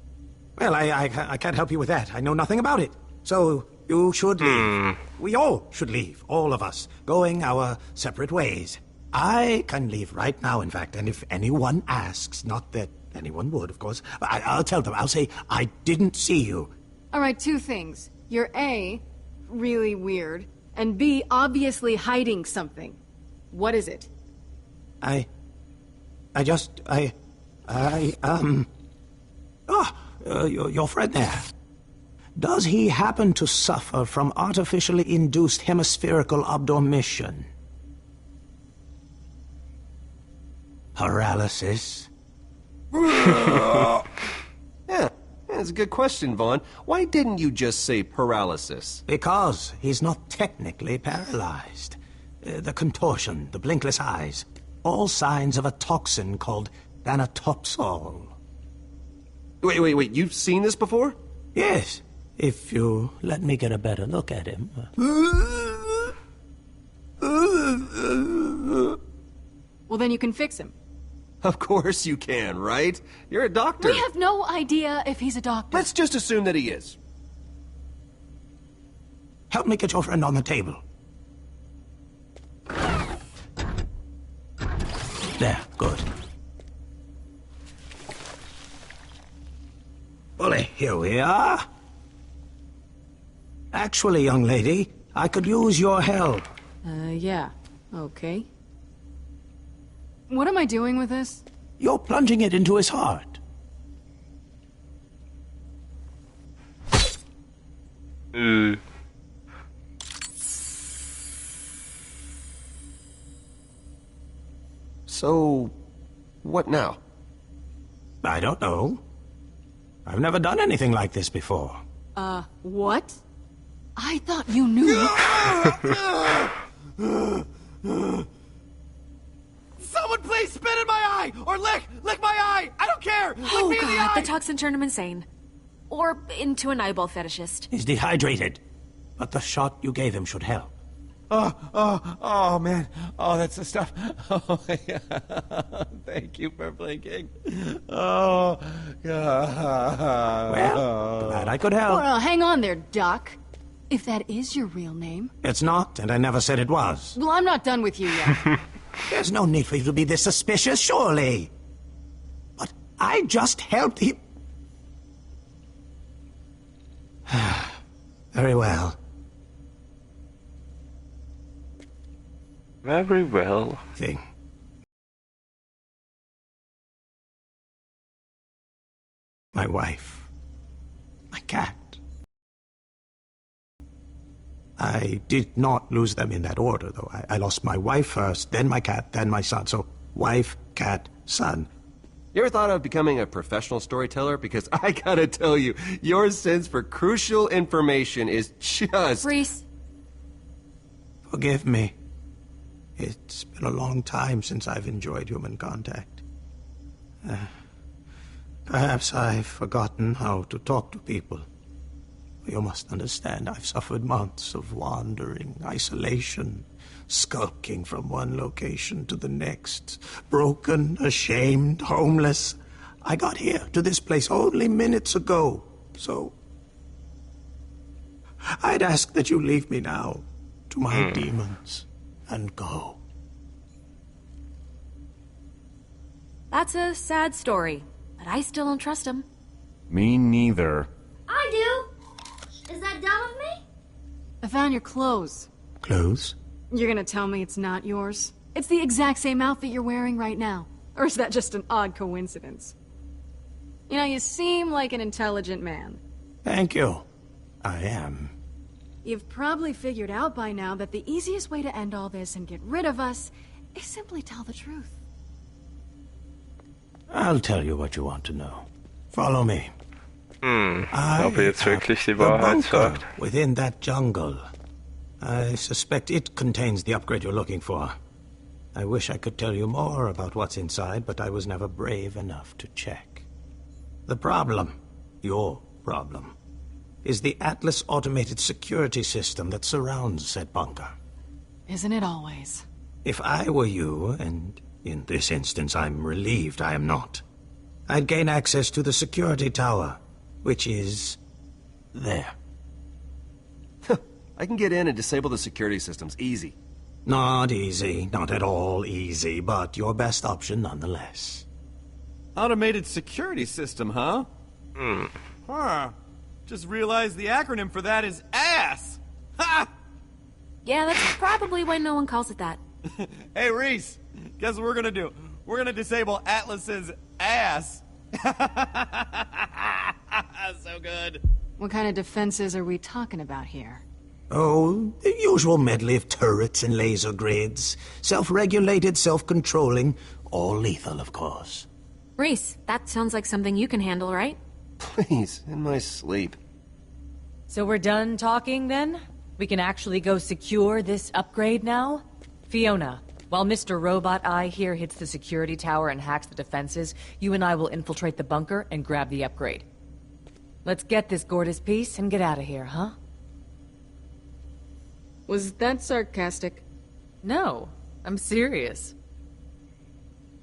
Q: Well, I can't help you with that. I know nothing about it. So, you should leave. We all should leave. All of us. Going our separate ways. I can leave right now, in fact, and if anyone asks, not that anyone would, of course, I'll tell them. I'll say, I didn't see you.
B: Alright, two things. You're A, really weird, and B, obviously hiding something. What is it?
Q: Your friend there. Does he happen to suffer from artificially induced hemispherical abdormission? Paralysis?
A: Yeah, that's a good question, Vaughn. Why didn't you just say paralysis?
Q: Because he's not technically paralyzed. The contortion, the blinkless eyes, all signs of a toxin called Thanatopsol.
A: Wait, you've seen this before?
Q: Yes, if you let me get a better look at him.
B: Well, then you can fix him.
A: Of course you can, right? You're a doctor.
B: We have no idea if he's a doctor.
A: Let's just assume that he is.
Q: Help me get your friend on the table. There, good. Bully, here we are. Actually, young lady, I could use your help.
B: Yeah. Okay. What am I doing with this?
Q: You're plunging it into his heart.
A: So, what now?
Q: I don't know. I've never done anything like this before.
B: What? I thought you knew.
E: Someone please spit in my eye! Or lick my eye! I don't care! Lick me in the eye!
F: The toxin turned him insane. Or into an eyeball fetishist.
Q: He's dehydrated. But the shot you gave him should help.
E: Oh, man. Oh, that's the stuff. Oh, yeah. Thank you for blinking. Oh, God.
Q: Well, glad I could help.
B: Well, hang on there, Doc. If that is your real name.
Q: It's not, and I never said it was.
B: Well, I'm not done with you yet.
Q: There's no need for you to be this suspicious, surely. But I just helped him. Very well.
C: Very well.
Q: Thing. My wife. My cat. I did not lose them in that order, though. I lost my wife first, then my cat, then my son. So, wife, cat, son.
A: You ever thought of becoming a professional storyteller? Because I gotta tell you, your sense for crucial information is just...
F: Reese.
Q: Forgive me. It's been a long time since I've enjoyed human contact. Perhaps I've forgotten how to talk to people. You must understand, I've suffered months of wandering, isolation, skulking from one location to the next, broken, ashamed, homeless. I got here to this place only minutes ago, so I'd ask that you leave me now to my demons and go.
F: That's a sad story, but I still don't trust him.
R: Me neither.
P: I do. Is that dumb of me?
B: I found your clothes.
Q: Clothes?
B: You're gonna tell me it's not yours? It's the exact same outfit you're wearing right now. Or is that just an odd coincidence? You know, you seem like an intelligent man.
Q: Thank you. I am.
B: You've probably figured out by now that the easiest way to end all this and get rid of us is simply tell the truth.
Q: I'll tell you what you want to know. Follow me.
C: Ob jetzt wirklich die Wahrheit sagt.
Q: Within that jungle. I suspect it contains the upgrade you're looking for. I wish I could tell you more about what's inside, but I was never brave enough to check. The problem, your problem, is the Atlas automated security system that surrounds said bunker.
B: Isn't it always?
Q: If I were you, and in this instance I'm relieved I am not, I'd gain access to the security tower, which is there.
A: I can get in and disable the security systems, easy.
Q: Not easy, not at all easy, but your best option nonetheless.
E: Automated security system, huh? Huh. Just realized the acronym for that is ASS! Ha!
F: Yeah, that's probably why no one calls it that.
E: Hey, Reese, guess what we're gonna do? We're gonna disable Atlas's ass. So good.
B: What kind of defenses are we talking about here?
Q: Oh, the usual medley of turrets and laser grids. Self-regulated, self-controlling, all lethal, of course.
F: Reese, that sounds like something you can handle, right?
A: Please, in my sleep.
N: So we're done talking, then? We can actually go secure this upgrade now? Fiona, while Mr. Robot Eye here hits the security tower and hacks the defenses, you and I will infiltrate the bunker and grab the upgrade. Let's get this Gortys piece and get out of here, huh?
B: Was that sarcastic?
N: No, I'm serious.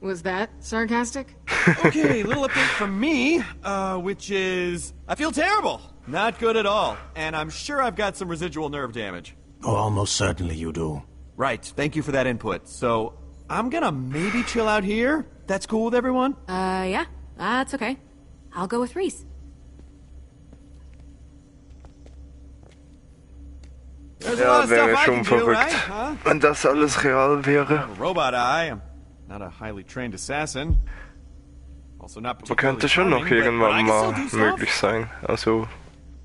B: Was that sarcastic?
E: Okay, little update from me, which is... I feel terrible. Not good at all. And I'm sure I've got some residual nerve damage.
Q: Oh, almost certainly you do.
E: Right, thank you for that input. So, I'm gonna maybe chill out here? That's cool with everyone?
F: Yeah, that's okay. I'll go with Reese.
C: Ja, wäre schon verrückt, wenn das alles real wäre.
E: Robot Eye, I'm not a highly trained assassin. Also not
C: Aber könnte schon noch irgendwann mal möglich sein. Also,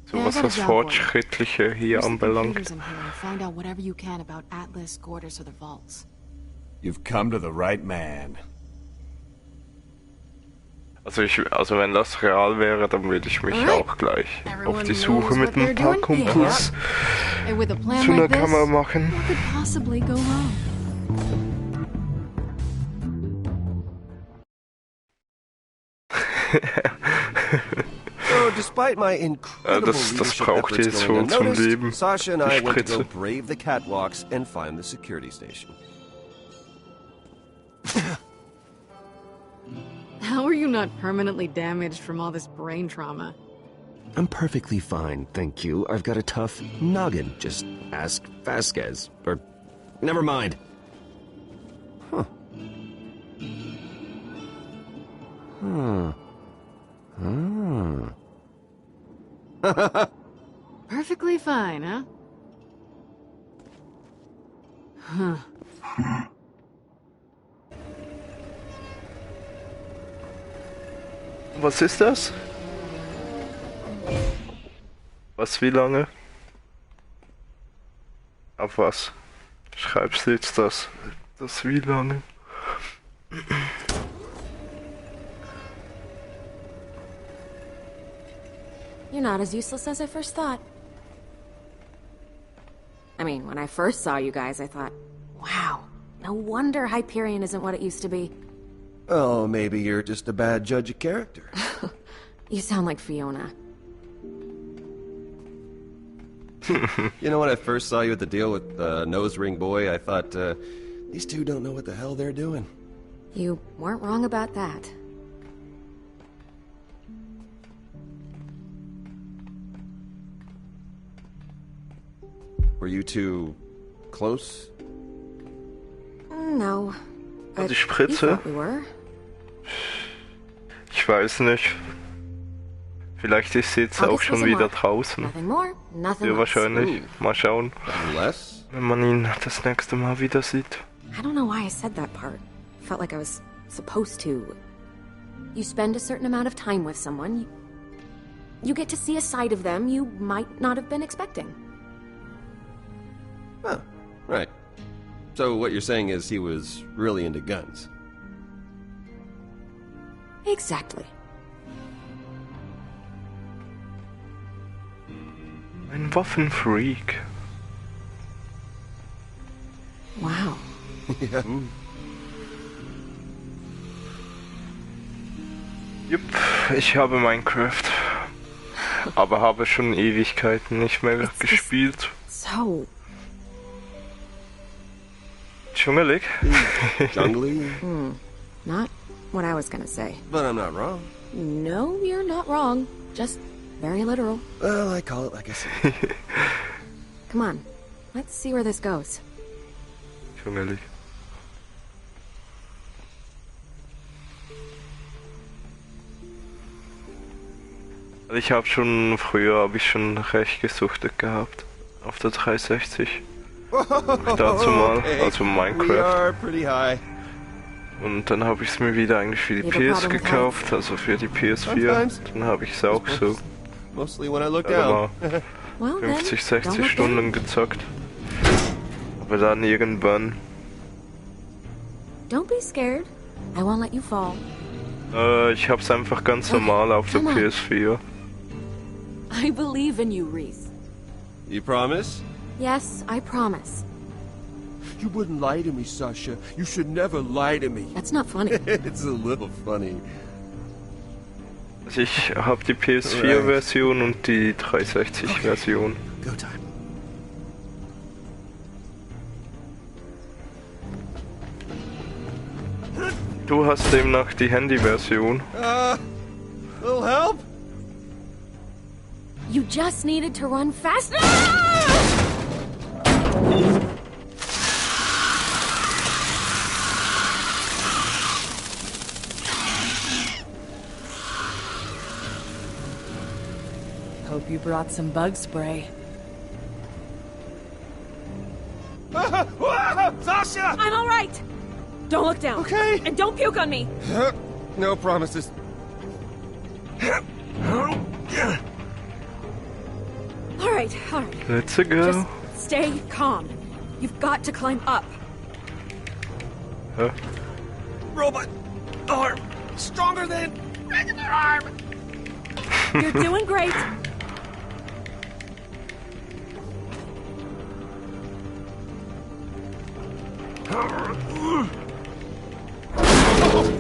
C: so was das Fortschrittliche hier anbelangt.
E: You've come to the right man.
C: Also wenn das real wäre, dann würde ich mich auch gleich auf die Suche mit ein paar Kumpels zu einer Kammer machen.
A: So, despite my incredible
C: das braucht ihr
A: efforts
C: so
A: going
C: zum
A: unnoticed,
C: Leben.
A: Sasha and I
C: Die
A: went to go
C: Spritze.
A: brave the catwalks and find the security station.
B: How are you not permanently damaged from all this brain trauma?
A: I'm perfectly fine, thank you. I've got a tough noggin. Just ask Vasquez. Or, never mind. Huh.
B: Perfectly fine, huh? Huh.
C: Was ist das? Was, wie lange? Auf was? Schreibst du jetzt das? Das wie lange?
F: You're not as useless as I first thought. I mean, when I first saw you guys, I thought, wow, no wonder Hyperion isn't what it used to be.
A: Oh, maybe you're just a bad judge of character.
F: You sound like Fiona.
A: You know, when I first saw you at the deal with Nose Ring Boy, I thought, these two don't know what the hell they're doing.
F: You weren't wrong about that.
A: Were you two close?
F: No.
C: Und die Spritze?
F: We were.
C: Ich weiß nicht. Vielleicht ist sie jetzt auch schon wieder draußen.
F: Nothing more, nothing
C: Sehr
F: less.
C: wahrscheinlich. Mal schauen.
A: Less?
C: Wenn man ihn das nächste Mal wieder sieht.
F: I don't know why I said that part. Felt like I was supposed to. You spend a certain amount of time with someone, you get to see a side of them you might not have been expecting.
A: Oh, right. So what you're saying is he was really into guns?
F: Exactly.
C: Ein Waffenfreak.
F: Wow.
A: Ja.
C: Jupp, ich habe Minecraft. Aber habe schon Ewigkeiten nicht mehr gespielt.
F: So.
C: Dschungelig?
A: Jungly?
F: Not what I was gonna say.
A: But I'm not wrong.
F: No, you're not wrong. Just very literal.
A: Well, I call it like I say.
F: Come on. Let's see where this goes.
C: Dschungelig. Ich habe schon früher recht gesuchtet gehabt auf der 360. Dazu mal,
A: Okay,
C: also
A: we
C: Minecraft.
A: are pretty high.
C: Und dann habe ich es mir wieder eigentlich für die PS gekauft, also für die PS4. Dann habe ich es auch so.
A: Mostly when I look down.
C: 50, 60 Stunden gezockt. Aber dann irgendwann.
F: Don't be scared. I won't let you fall.
C: Ich hab's einfach ganz normal auf der PS4.
F: I believe in you, Reese.
A: You promise?
F: Yes, I promise.
A: You wouldn't lie to me, Sasha. You should never lie to me.
F: That's not funny.
A: It's a little funny.
C: Also ich habe die PS4-Version und die 360-Version.
A: Go time.
C: Du hast demnach die Handy-Version.
A: Little help?
F: You just needed to run faster.
N: Hope you brought some bug spray.
A: Sasha!
F: I'm all right. Don't look down.
A: Okay.
F: And don't puke on me.
A: No promises.
F: All right.
C: Let's go.
F: Just stay calm. You've got to climb up.
C: Huh?
A: Robot arm stronger than regular arm.
F: You're doing great.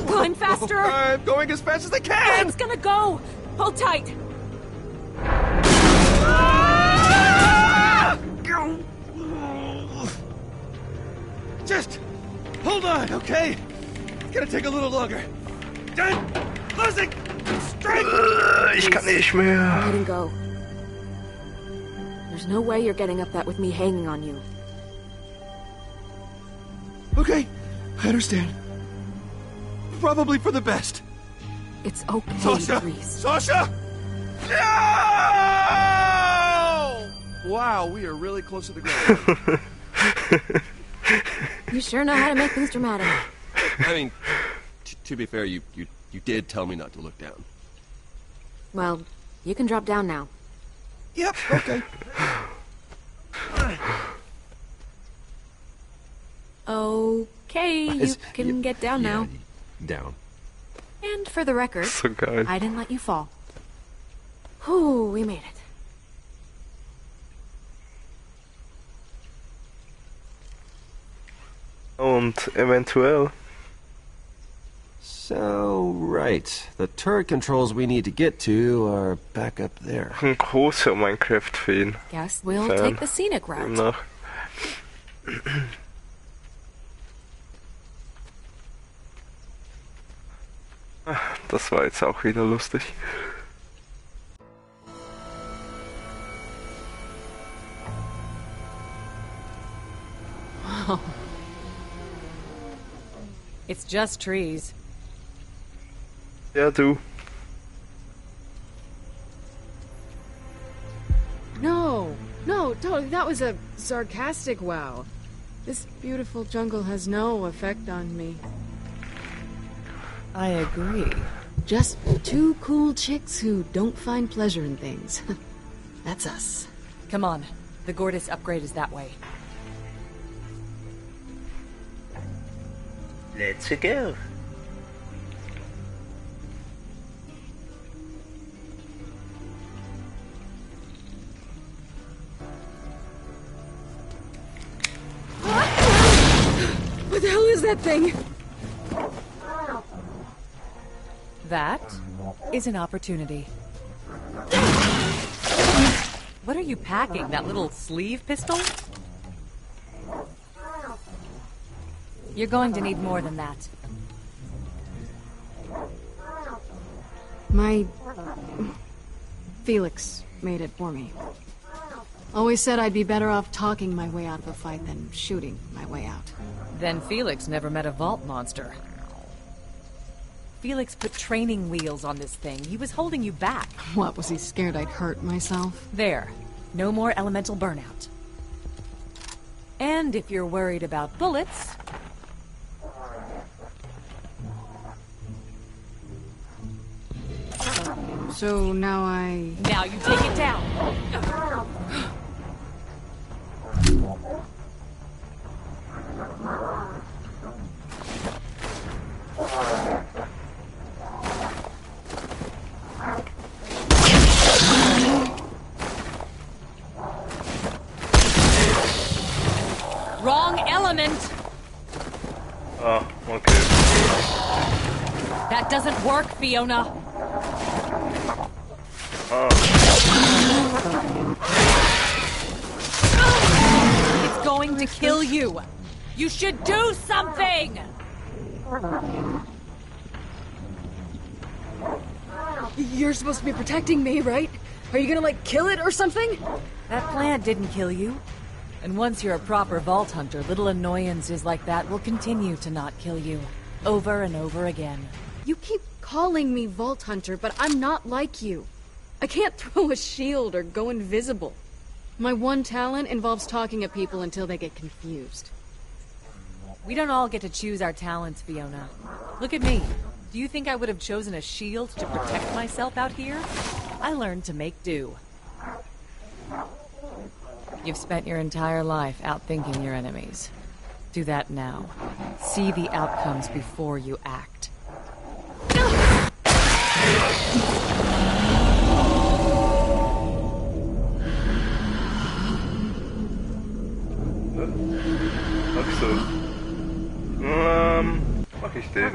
F: Climb faster.
A: I'm going as fast as I can.
F: It's gonna go. Hold tight.
A: Just hold on, okay? It's gonna take a little longer. I'm losing strength.
C: Ich kann nicht mehr.
F: Letting go. There's no way you're getting up that with me hanging on you.
A: Okay, I understand. Probably for the best.
F: It's okay,
A: Sasha!
F: Reese.
A: Sasha! No! Wow, we are really close to the ground.
F: You sure know how to make things dramatic.
A: I mean, to be fair, you did tell me not to look down.
F: Well, you can drop down now.
A: Yep, okay.
F: Okay, you can get down now.
A: Down.
F: And for the record,
C: So geil.
F: I didn't let you fall. Whew, we made it.
C: Und eventuell.
A: So, right. The turret controls we need to get to are back up there.
C: Ein großer Minecraft-Fan.
F: Guess we'll take the scenic route.
C: Demnach. Das war jetzt auch wieder lustig.
N: Wow. It's just trees.
C: Ja, du.
B: No, totally. That was a sarcastic wow. This beautiful jungle has no effect on me.
N: I agree.
B: Just two cool chicks who don't find pleasure in things. That's us.
N: Come on. The Gortys upgrade is that way.
C: Let's go.
B: What the hell is that thing?
N: That is an opportunity. What are you packing? That little sleeve pistol? You're going to need more than that.
B: My... Felix made it for me. Always said I'd be better off talking my way out of a fight than shooting my way out.
N: Then Felix never met a vault monster. Felix put training wheels on this thing. He was holding you back.
B: What, was he scared I'd hurt myself?
N: There. No more elemental burnout. And if you're worried about bullets...
B: So now
N: Now you take it down. Wrong element.
C: Ah, okay.
N: That doesn't work, Fiona. It's going to kill you. You should do something.
B: You're supposed to be protecting me, right? Are you gonna, like, kill it or something?
N: That plant didn't kill you. And once you're a proper Vault Hunter, little annoyances like that will continue to not kill you. Over and over again.
B: You keep calling me Vault Hunter, but I'm not like you. I can't throw a shield or go invisible. My one talent involves talking at people until they get confused.
N: We don't all get to choose our talents, Fiona. Look at me. Do you think I would have chosen a shield to protect myself out here? I learned to make do. You've spent your entire life outthinking your enemies. Do that now. See the outcomes before you act.
C: Ach so. Mach ich den.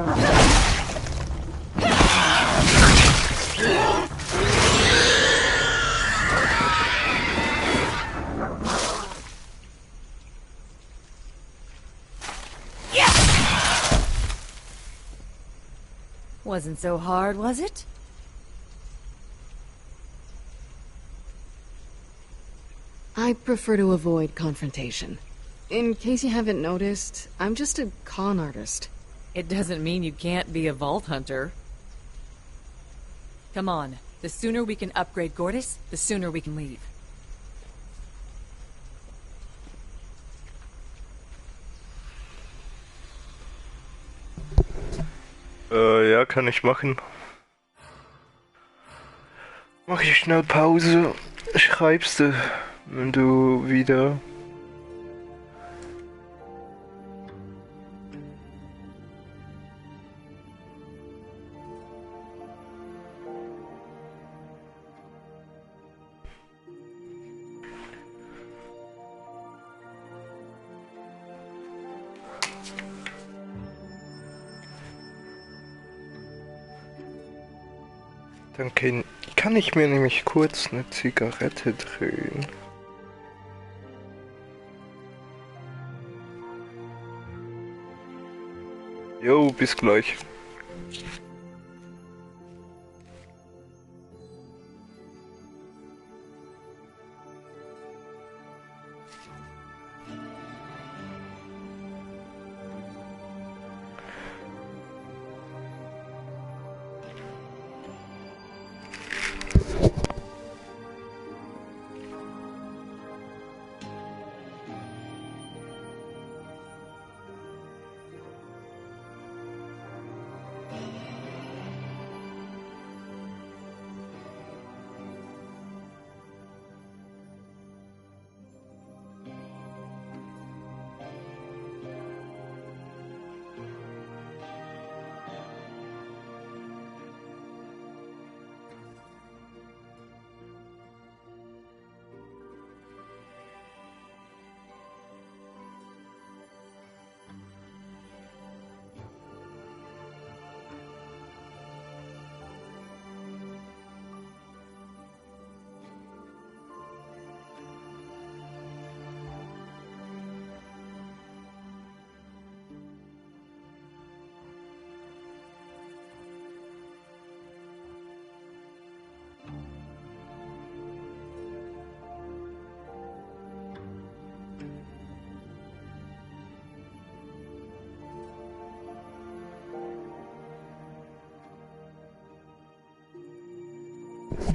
N: Wasn't so hard, was it?
B: I prefer to avoid confrontation. In case you haven't noticed, I'm just a con artist.
N: It doesn't mean you can't be a Vault Hunter. Come on. The sooner we can upgrade Gortys, the sooner we can leave.
C: Ja, kann ich machen. Mach ich schnell Pause. Schreibst du, wenn du wieder... Dann kann ich mir nämlich kurz eine Zigarette drehen. Jo, bis gleich.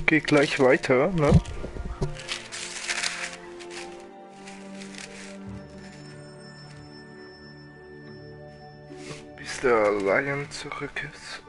C: Geht gleich weiter, ne? Bis der Lion zurück ist.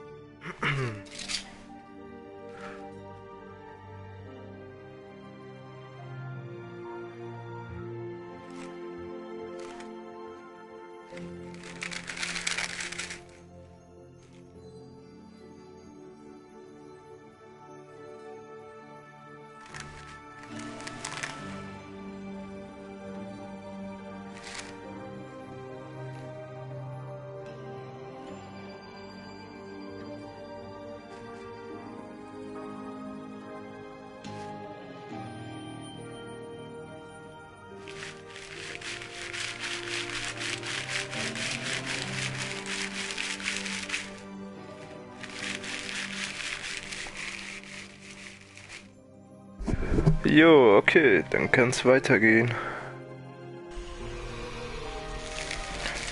C: Jo, okay, dann kann's weitergehen.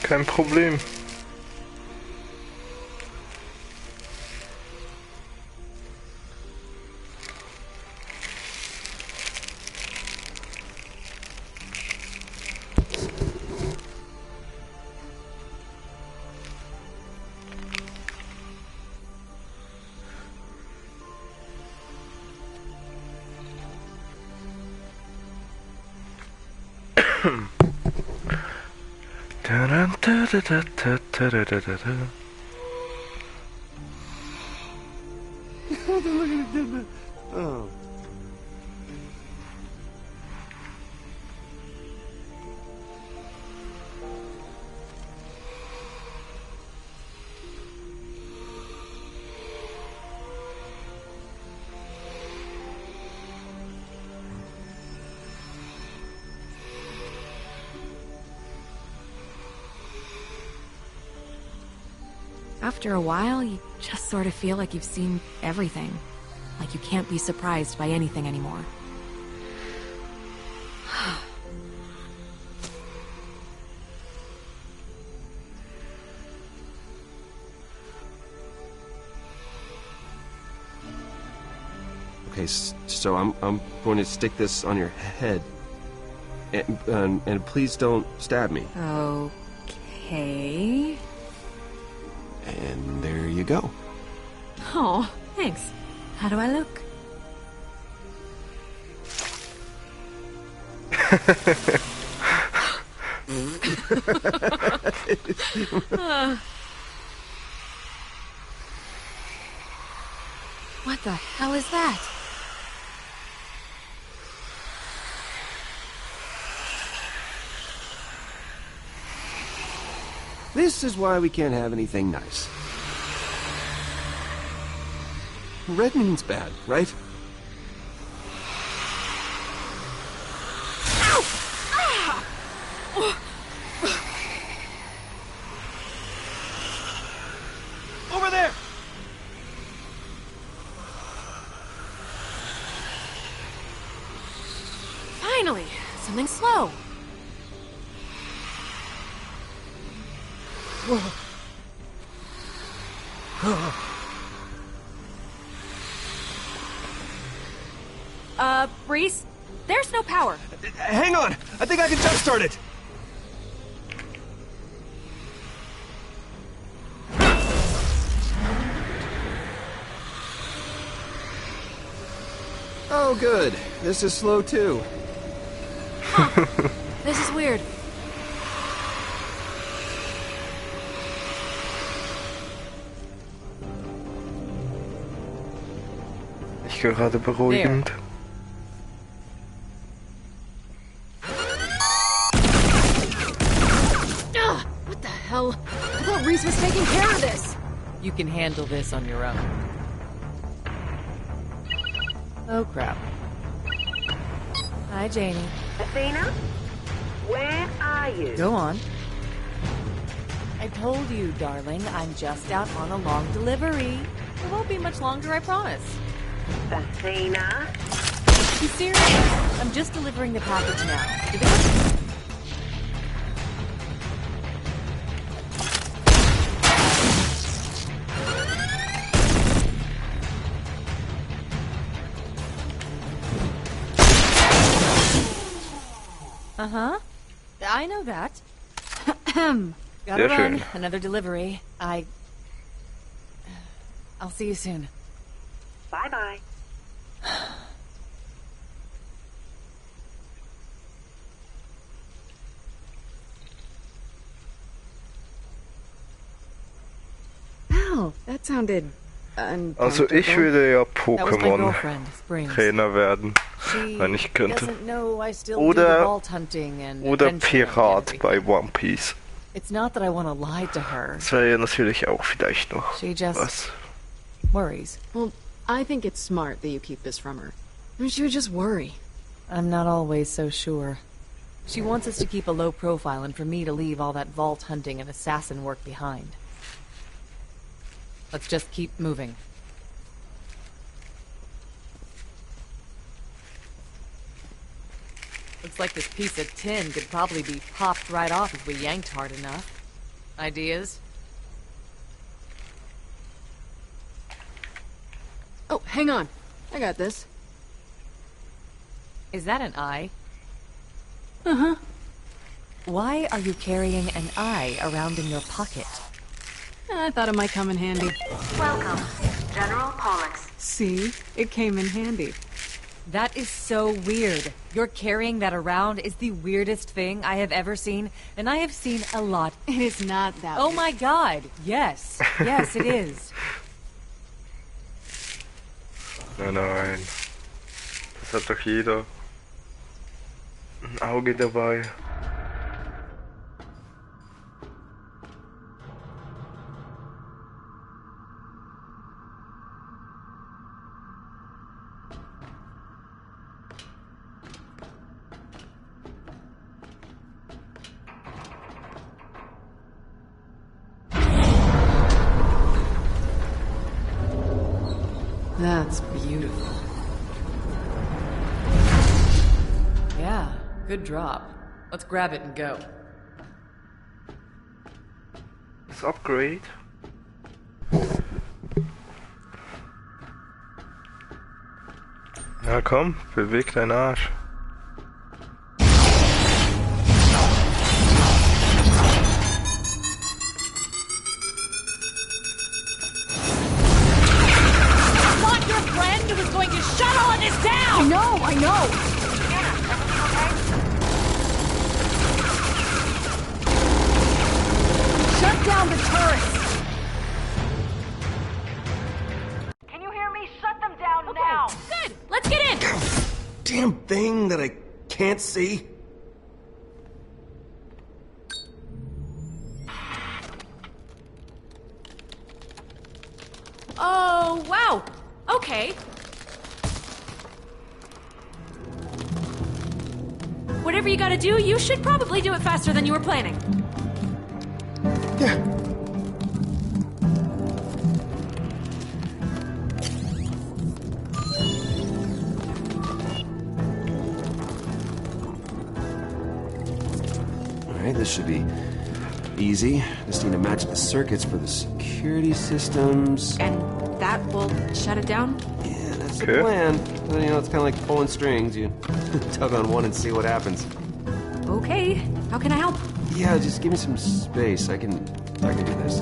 C: Kein Problem.
A: Oh.
F: After a while, you just sort of feel like you've seen everything. Like you can't be surprised by anything anymore.
A: Okay, so I'm going to stick this on your head. And please don't stab me.
F: Okay.
A: And there you go.
F: Oh, thanks. How do I look? What the hell is that?
A: This is why we can't have anything nice. Red means bad, right? Over there!
F: Finally, something slow. Breeze, there's no power.
A: Hang on! I think I can jumpstart it! Oh, good. This is slow, too.
F: This is weird.
C: Nicht gerade beruhigend.
B: What the hell? I thought Reese was taking care of this.
N: You can handle this on your own. Oh, crap. Hi, Janie.
S: Athena? Where are you?
N: Go on. I told you, darling, I'm just out on a long delivery. It won't be much longer, I promise.
S: Athena?
N: You serious? I'm just delivering the package now. Did it? Uh-huh. I know that. Gotta run. Another delivery. I'll see you soon.
S: Bye-bye.
B: Wow, that sounded
C: Also ich würde ja Pokémon-Trainer werden, wenn ich könnte. Oder Pirat bei One Piece.
N: It's not that I want to lie to her.
C: Das wäre ja natürlich auch vielleicht noch
N: She just
C: was.
B: Worries. Well, I think it's smart that you keep this from her. I mean, she would just worry.
N: I'm not always so sure. She wants us to keep a low profile and for me to leave all that vault hunting and assassin work behind. Let's just keep moving. Looks like this piece of tin could probably be popped right off if we yanked hard enough. Ideas?
B: Oh, hang on. I got this.
N: Is that an eye?
B: Uh-huh.
N: Why are you carrying an eye around in your pocket?
B: I thought it might come in handy.
O: Welcome, General Pollux.
B: See? It came in handy.
N: That is so weird. You're carrying that around is the weirdest thing I have ever seen, and I have seen a lot.
B: It is not that
N: Oh
B: weird.
N: my god, yes. Yes, it is.
C: Nein. Das hat doch jeder. Ein Auge dabei.
B: That's beautiful.
N: Yeah, good drop. Let's grab it and go.
C: Das Upgrade. Na komm, beweg deinen Arsch.
B: I know! Shut down the turrets!
S: Can you hear me? Shut them down now!
F: Good! Let's get in!
A: Damn thing that I can't see.
F: Oh, wow. Okay. Whatever you gotta do, you should probably do it faster than you were planning.
A: Yeah.
T: Alright, this should be easy. Just need to match the circuits for the security systems.
F: And that will shut it down?
T: Yeah, that's
A: the plan. Well, you know, it's kind of like pulling strings. You tug on one and see what happens.
F: Okay. How can I help?
T: Yeah, just give me some space. I can do this.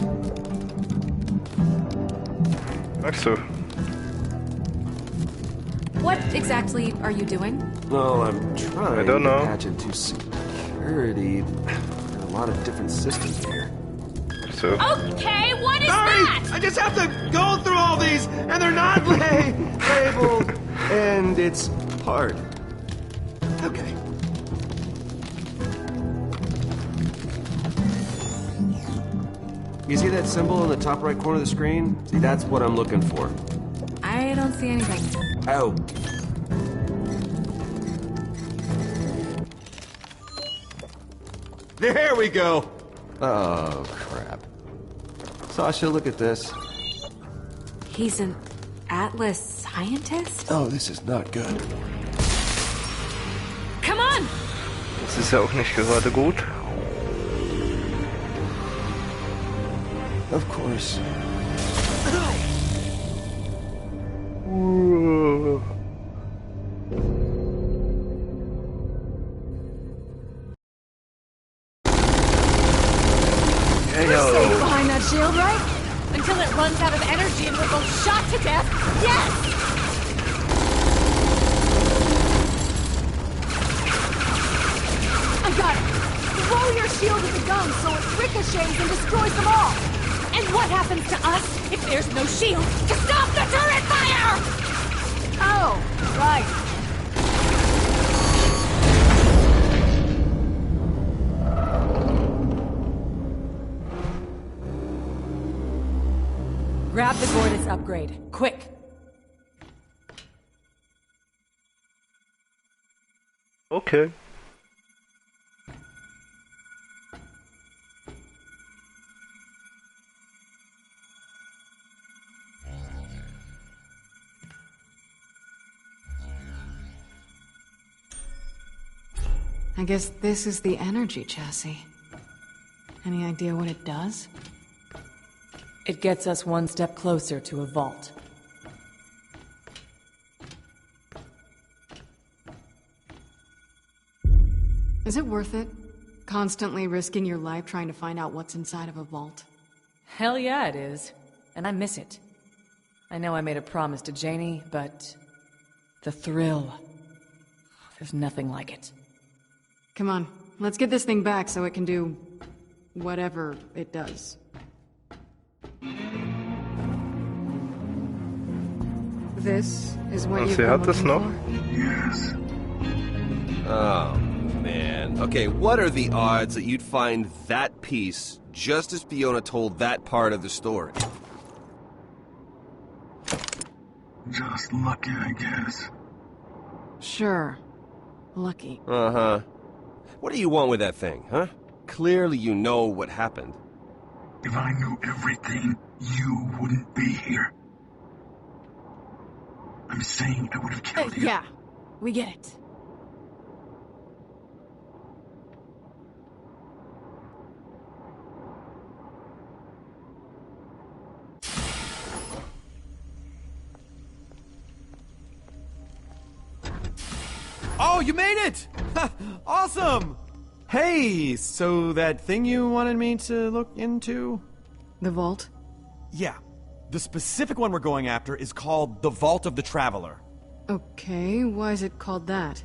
C: Ach so.
F: What exactly are you doing?
T: Well, I'm trying
C: I don't know.
T: to patch into security. There are a lot of different systems here.
C: So.
F: Okay, what is
A: Sorry!
F: that?
A: I just have to go through all these, and they're not labeled, and it's hard. Okay. You see that symbol in the top right corner of the screen? See, that's what I'm looking for.
F: I don't see anything.
A: Oh. There we go! Oh, crap. Sasha, look at this.
F: He's an Atlas scientist?
T: Oh, this is not good.
F: Come on!
C: Das ist ja auch nicht gerade gut.
T: Of course.
B: You're safe behind that shield, right?
F: Until it runs out of energy and we're both shot to death? Yes!
B: I got it. Throw your shield at the gun so it ricochets and destroys them all.
F: And what happens to us if there's no shield to stop the turret fire?
B: Oh, right.
N: Grab the Gortys upgrade. Quick!
C: Okay.
B: I guess this is the energy chassis. Any idea what it does?
N: It gets us one step closer to a vault.
B: Is it worth it? Constantly risking your life trying to find out what's inside of a vault?
N: Hell yeah, it is. And I miss it. I know I made a promise to Janie, but... the thrill... there's nothing like it.
B: Come on, let's get this thing back so it can do... whatever it does. This is what you've been looking for?
M: Yes.
A: Oh, man. Okay, what are the odds that you'd find that piece just as Fiona told that part of the story?
M: Just lucky, I guess.
B: Sure. Lucky.
A: Uh-huh. What do you want with that thing, huh? Clearly you know what happened.
M: If I knew everything, you wouldn't be here. I'm saying I would have killed you.
B: Yeah, we get it.
E: Oh, you made it! Awesome! Hey, so that thing you wanted me to look into?
B: The vault?
E: Yeah. The specific one we're going after is called the Vault of the Traveler.
B: Okay, why is it called that?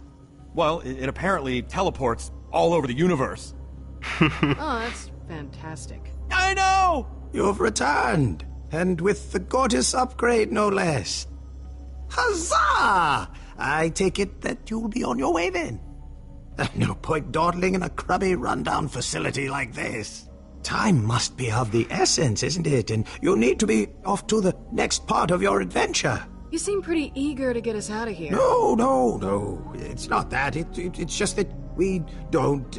E: Well, it apparently teleports all over the universe.
B: Oh, that's fantastic.
E: I know!
Q: You've returned, and with the Gortys upgrade, no less. Huzzah! I take it that you'll be on your way then. No point dawdling in a crummy, rundown facility like this. Time must be of the essence, isn't it? And you'll need to be off to the next part of your adventure.
B: You seem pretty eager to get us out of here.
Q: No. It's not that. It's just that we don't,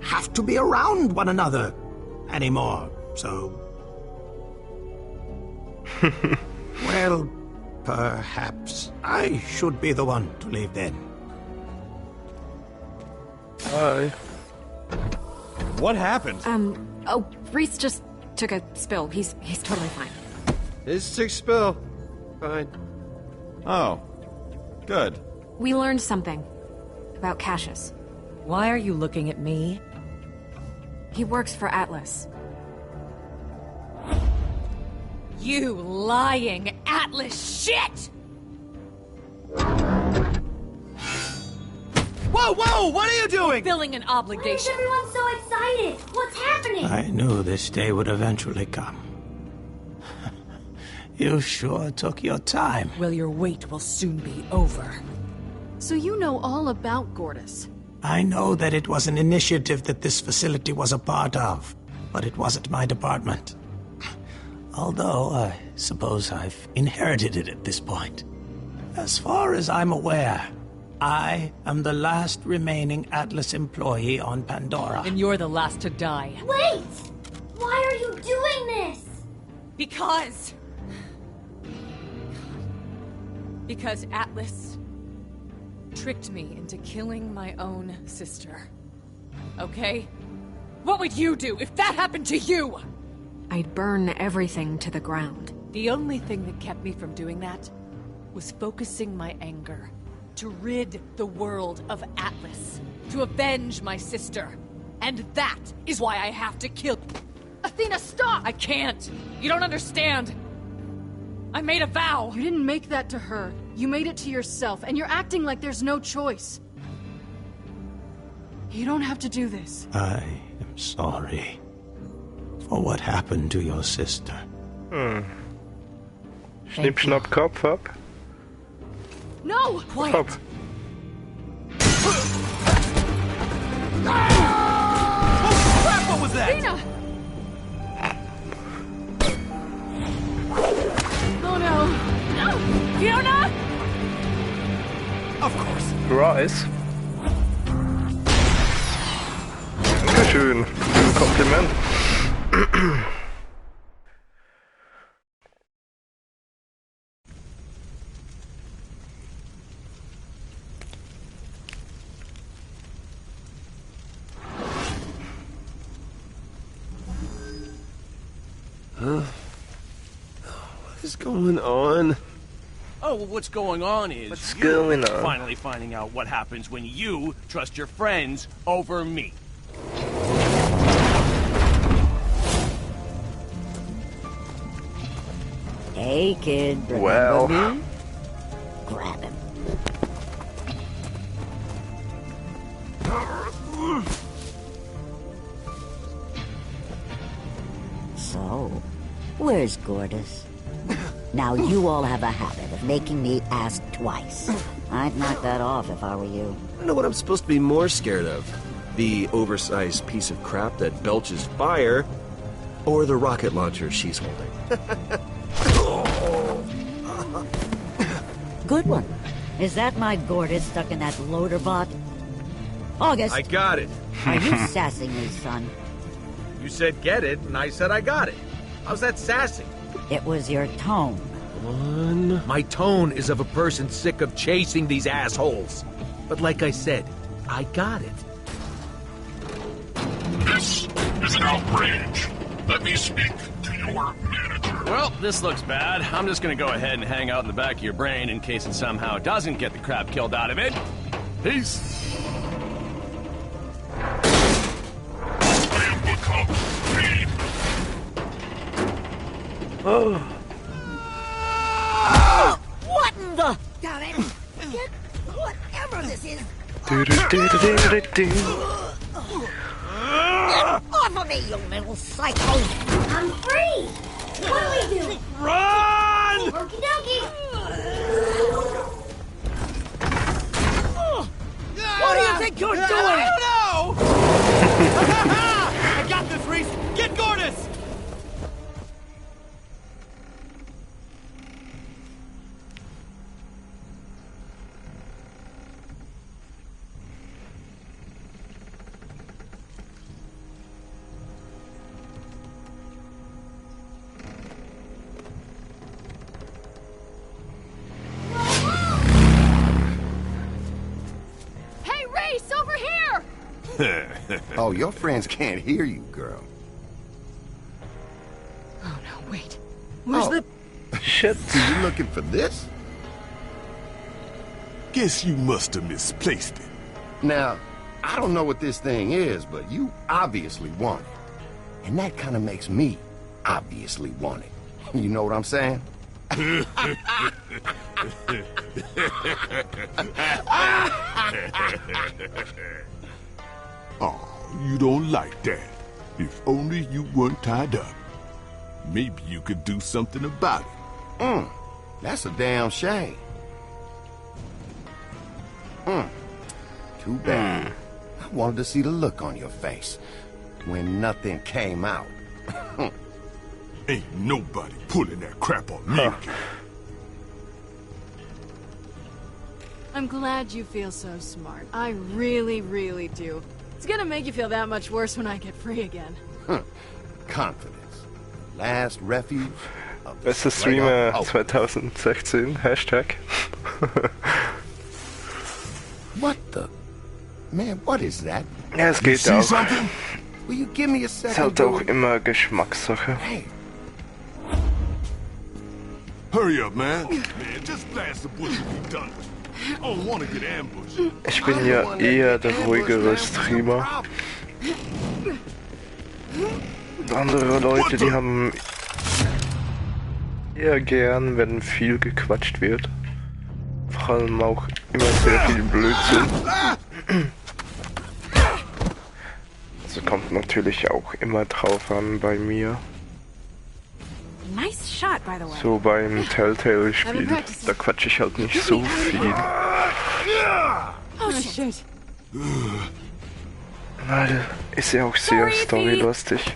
Q: have to be around one another anymore, so... Well, perhaps I should be the one to leave then.
C: Hi.
E: What happened?
F: Oh, Reese just took a spill. He's totally fine.
A: His took spill. Fine.
E: Oh. Good.
F: We learned something. About Cassius.
N: Why are you looking at me?
F: He works for Atlas.
N: You lying Atlas shit!
E: Whoa! What are you doing?
N: Fulfilling an
P: Why is
N: obligation.
P: everyone so excited? What's happening?
Q: I knew this day would eventually come. You sure took your time.
N: Well, your wait will soon be over.
B: So you know all about Gortys.
Q: I know that it was an initiative that this facility was a part of, but it wasn't my department. Although, I suppose I've inherited it at this point. As far as I'm aware, I am the last remaining Atlas employee on Pandora.
N: And you're the last to die.
P: Wait! Why are you doing this?
N: Because Atlas tricked me into killing my own sister. Okay? What would you do if that happened to you?
F: I'd burn everything to the ground.
N: The only thing that kept me from doing that was focusing my anger to rid the world of Atlas, to avenge my sister. And that is why I have to kill... Athena, stop! I can't! You don't understand! I made a vow!
B: You didn't make that to her. You made it to yourself, and you're acting like there's no choice. You don't have to do this.
Q: I am sorry for what happened to your sister.
C: Schnipp, schnapp, Kopf ab.
B: No!
N: Quiet!
C: Kopf.
E: Crap, what was that?
B: Athena! Oh no! No! Fiona!
E: Of course.
C: Rise. Dankeschön. Für ein Kompliment.
A: Huh? What is going on?
H: Oh, well, what's going on is
C: What's
H: you
C: going on?
H: finally finding out what happens when you trust your friends over me.
I: Hey, kid, remember
C: Well.
I: me? Grab him. So, where's Gortys? Now, you all have a habit of making me ask twice. I'd knock that off if I were you.
T: I don't know what I'm supposed to be more scared of. The oversized piece of crap that belches fire, or the rocket launcher she's holding.
I: Good one. Is that my Gortys stuck in that loader bot? August!
K: I got it.
I: Are you sassing me, son?
K: You said get it, and I said I got it. How's that sassy?
I: It was your tone.
K: My tone is of a person sick of chasing these assholes. But like I said, I got it.
L: This is an outrage. Let me speak to your manager.
H: Well, this looks bad. I'm just gonna go ahead and hang out in the back of your brain in case it somehow doesn't get the crap killed out of it. Peace.
C: Oh.
I: What in the... Got it. Get whatever this is.
C: Do-do-do-do-do-do.
I: Get off of me, you little psycho!
P: I'm free! What do we do?
H: Run!
P: Okie dokie!
I: What do you think you're doing?
E: I don't know! I got this, Reese! Get Gortys!
B: Hey, Race, over here!
J: Oh, your friends can't hear you, girl.
B: Oh no, wait. Where's the...
C: Shit.
J: So you looking for this?
G: Guess you must have misplaced it.
J: Now, I don't know what this thing is, but you obviously want it. And that kind of makes me obviously want it. You know what I'm saying?
G: Oh, you don't like that. If only you weren't tied up. Maybe you could do something about it.
J: That's a damn shame. Too bad. I wanted to see the look on your face when nothing came out.
G: Ain't nobody pulling that crap on me again.
B: I'm glad you feel so smart. I really, really do. It's gonna make you feel that much worse when I get free again.
J: Confidence. Last refuge of the
C: Beste
J: straight
C: Streamer
J: up hope.
C: 2016, Hashtag.
J: What the? Man, what is that?
C: Ja, es geht auch.
J: Will you give me a
C: Ist
J: second?
C: halt auch immer Geschmackssache.
G: Hurry up, man. Man, just blast the bush and be done. I don't want to get ambushed.
C: Ich bin ja eher der ruhigere Streamer. Und andere Leute, die haben eher gern, wenn viel gequatscht wird. Vor allem auch immer sehr viel Blödsinn. Also kommt natürlich auch immer drauf an bei mir.
F: Nice shot, by the way.
C: So beim Telltale-Spiel, da quatsche ich halt nicht so viel.
F: Oh shit.
C: Weil ist ja auch sehr storylastig.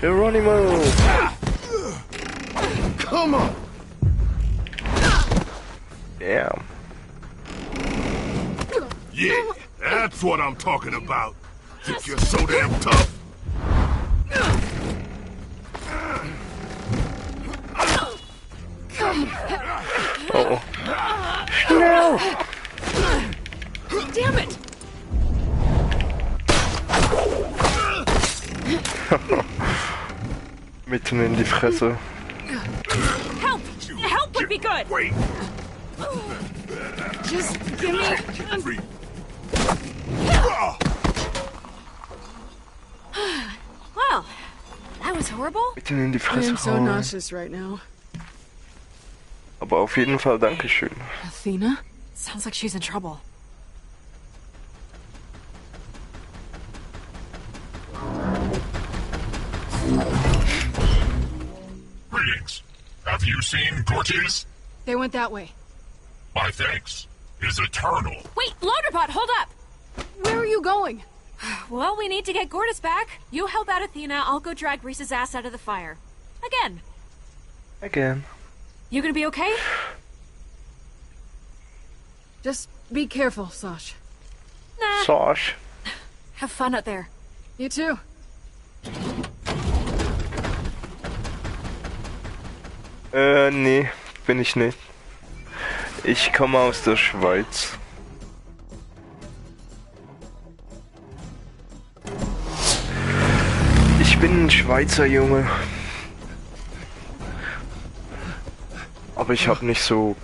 C: Geronimo!
J: Come on!
C: Damn.
G: Yeah, that's what I'm talking about. Think you're so damn tough?
C: Oh. Schnell!
B: Damn it!
C: Mitten in die Fresse.
F: Help! Help would be good!
G: Wait!
B: Just give me...
F: Well, that was horrible.
C: Mitten in die
B: I
C: Fresse
B: am so
C: hauen.
B: nauseous right now.
C: Aber auf jeden Fall Dankeschön.
B: Athena?
F: Sounds like she's in trouble.
L: Greetings. Have you seen Cortez?
B: They went that way.
L: My thanks. Is eternal.
F: Wait, Loaderbot, hold up!
B: Where are you going?
F: Well, we need to get Gortys back. You help out Athena, I'll go drag Reese's ass out of the fire. Again. You gonna be okay?
B: Just be careful, Sash.
F: Nah.
C: Sash.
F: Have fun out there.
B: You too.
C: Nee, bin ich nicht. Ich komme aus der Schweiz. Ich bin ein Schweizer Junge. Aber ich habe nicht so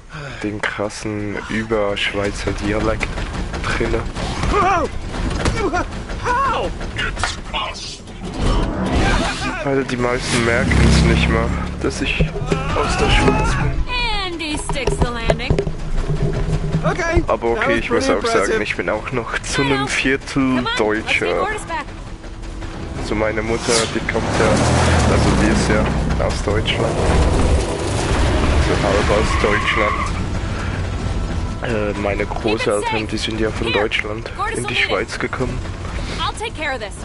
C: den krassen Überschweizer Dialekt drinne. Weil die meisten merken es nicht mal, dass ich aus der Schweiz bin.
F: And he sticks the landing.
A: Okay.
C: Aber okay, ich muss auch sagen, ich bin auch noch zu einem Viertel Deutscher. Also meine Mutter, die kommt ja, also die ist ja aus Deutschland. So halb aus Deutschland. Meine Großeltern, die sind ja von Deutschland in die Schweiz gekommen.
F: I'll take care of this.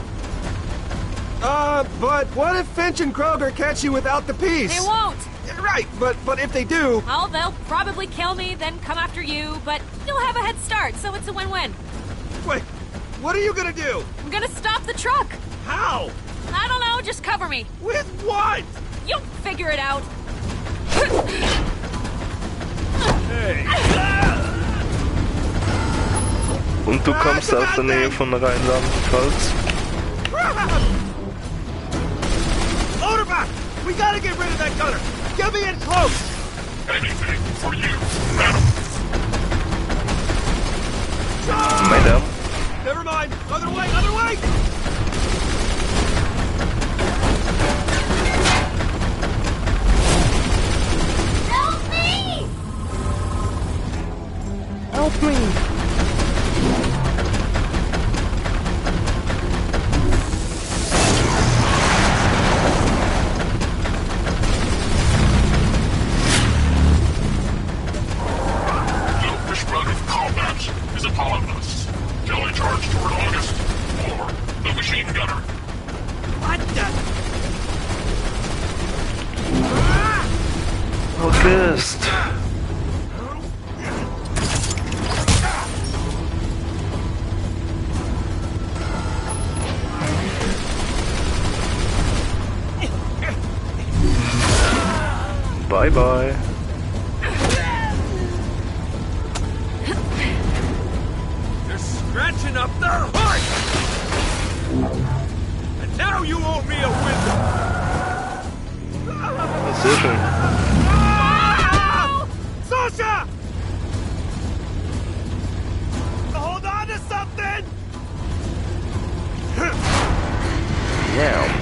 A: But what if Finch and Kroger catch you without the piece?
F: They won't.
A: Right, but if they do...
F: Well, they'll probably kill me, then come after you, but you'll have a head start, so it's a win-win.
A: Wait, what are you gonna do?
F: I'm gonna stop the truck.
A: How?
F: I don't know, just cover me.
A: With what?
F: You'll figure it out.
C: Und du kommst aus der Nähe von Rheinland-Pfalz?
A: Loaderback! We gotta get rid of that gunner! Get me in close!
L: Anything for you,
C: Madam.
A: Never mind! Other way! Other way!
P: Help me!
B: Help me!
L: is upon us. Shall I charge toward August? Or the machine gunner?
A: What the?
C: August. Bye bye.
K: They're scratching up their heart! And now you owe me a window!
C: Decision.
A: Sasha! Hold on to something!
C: Yeah.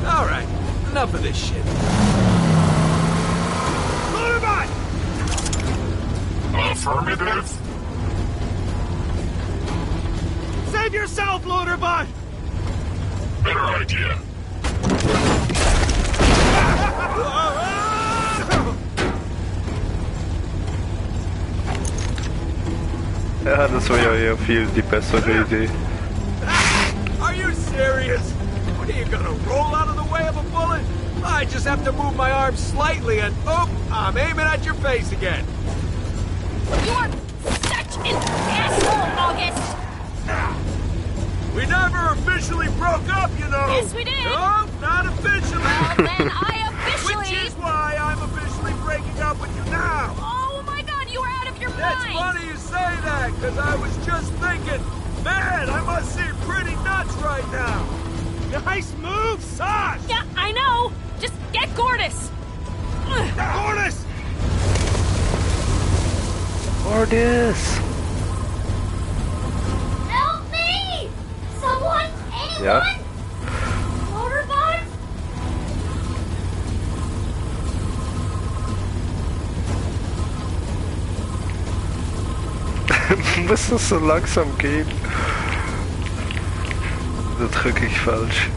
K: Alright, enough of this shit.
A: Motorbot!
L: Affirmative.
A: Save yourself, Loaderbot!
L: Better idea.
C: Ja, das war ja eher viel die bessere Idee.
K: Are you serious? What are you gonna roll out of the way of a bullet? I just have to move my arm slightly and oh, I'm aiming at your face again.
F: You are such an asshole, August!
K: We never officially broke up, you know.
F: Yes, we did.
K: No, not officially.
F: Well, then I officially...
K: Which is why I'm officially breaking up with you now.
F: Oh my god, you are out of your
K: That's
F: mind!
K: funny you because I was just thinking, man, I must seem pretty nuts right now. Nice move, Sash!
F: Yeah, I know! Just get Gortys!
K: Gortys!
C: Gortys!
P: Help me! Someone? Anyone?
C: Yeah?
P: Motorbike?
C: Muss das so langsam gehen? Da drücke ich falsch.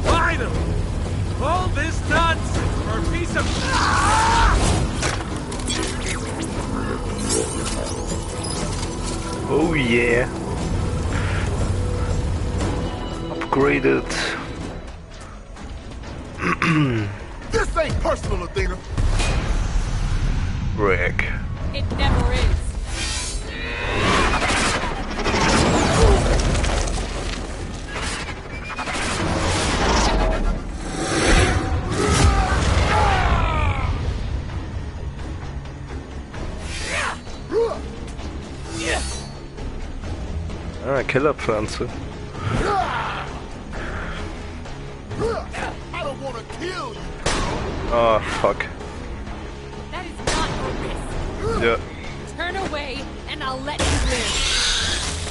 K: Finally! All this nonsense for a piece of...
C: Oh yeah. Upgraded.
G: This ain't personal, Athena.
C: Rick.
F: It never is.
C: Ah, Killerpflanze.
G: I don't want to kill you.
C: Ah, fuck.
F: That is not a risk.
C: Yeah.
F: Turn away, and I'll let you live.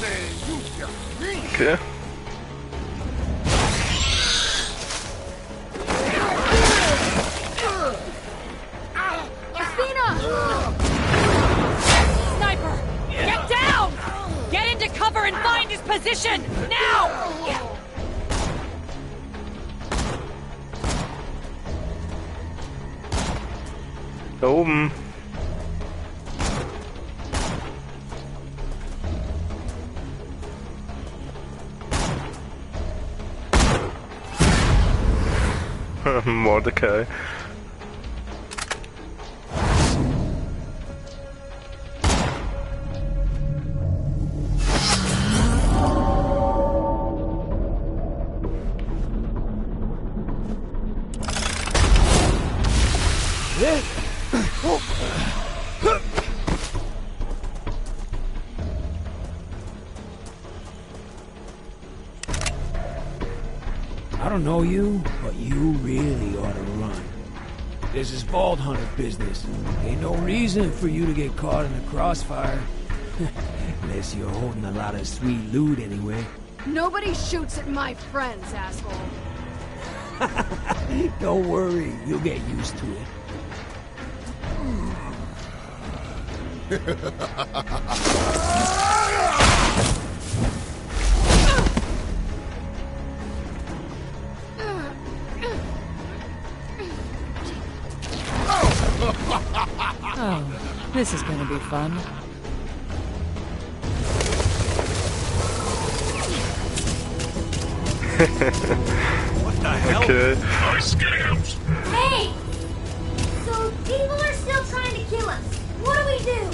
G: Man, you just mean.
C: Okay.
F: Sniper! Get down! Get into cover and find his position! Now!
C: Da oben. Mordecai.
U: I don't know you, but you really ought to run. This is Vault Hunter business. Ain't no reason for you to get caught in the crossfire. Unless you're holding a lot of sweet loot anyway.
B: Nobody shoots at my friends, asshole.
U: Don't worry, you'll get used to it.
N: Oh, this is gonna be fun.
K: What the hell?
C: Okay.
L: Nice games.
P: Hey! So people are still trying to kill us. What do we do?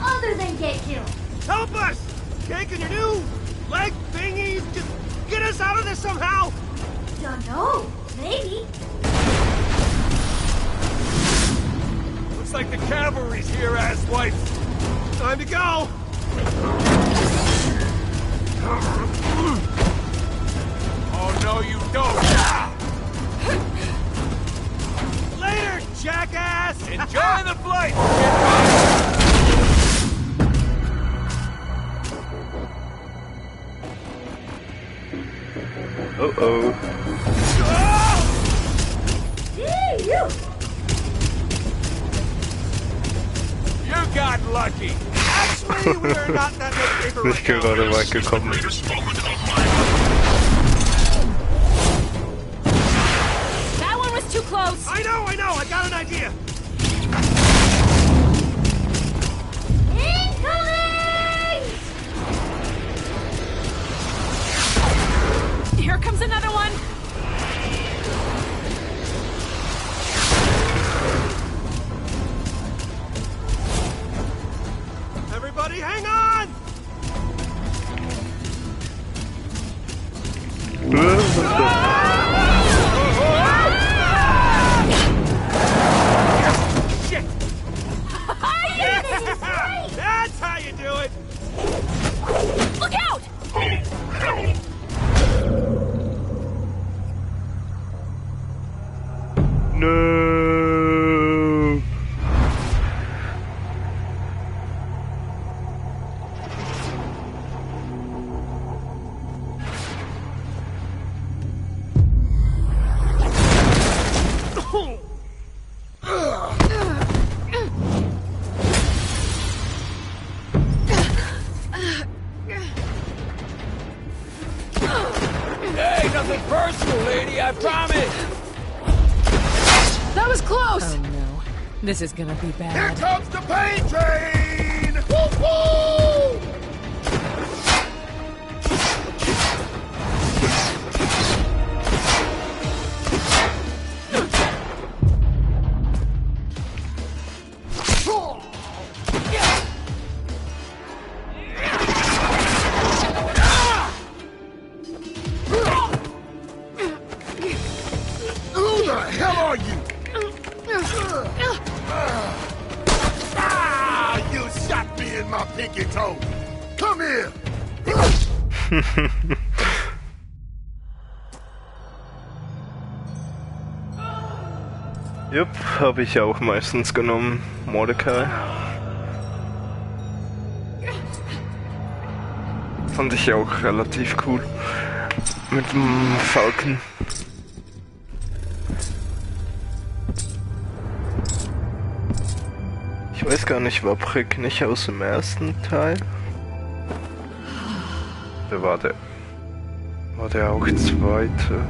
P: Other than get killed?
K: Help us! Jake and your new leg thingies, just get us out of this somehow!
P: Dunno. Maybe.
K: Looks like the cavalry's here, asswipes. Time to go! Oh, no, you don't! Later, jackass! Enjoy the flight!
C: Uh-oh.
K: You got lucky. Actually, we are not that much bigger
C: Nicht gerade weit gekommen.
F: That one was too close.
K: I know. I got an idea.
P: Incoming!
F: Here comes another one.
K: Everybody, hang on!
U: nothing personal, lady, I promise!
B: That was close!
N: Oh no. This is gonna be bad.
G: Here comes the pain train! Woo-hoo! Who the hell are you? You shot me in my pinky toe. Come here.
C: Jupp, habe ich auch meistens genommen. Mordecai. Fand ich auch relativ cool. Mit dem Falken. Ich weiß gar nicht, war Prick nicht aus dem ersten Teil? Wer war der? War der auch zweite?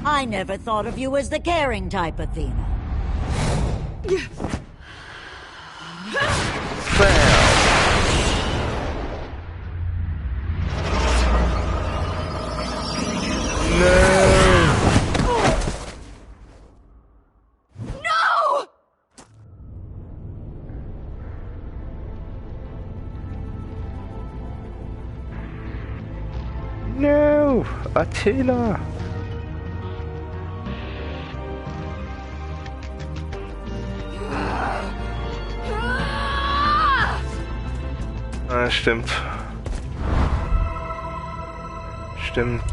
I: I never thought of you as the caring type, Athena.
C: No! Attila! Ah, stimmt. Stimmt.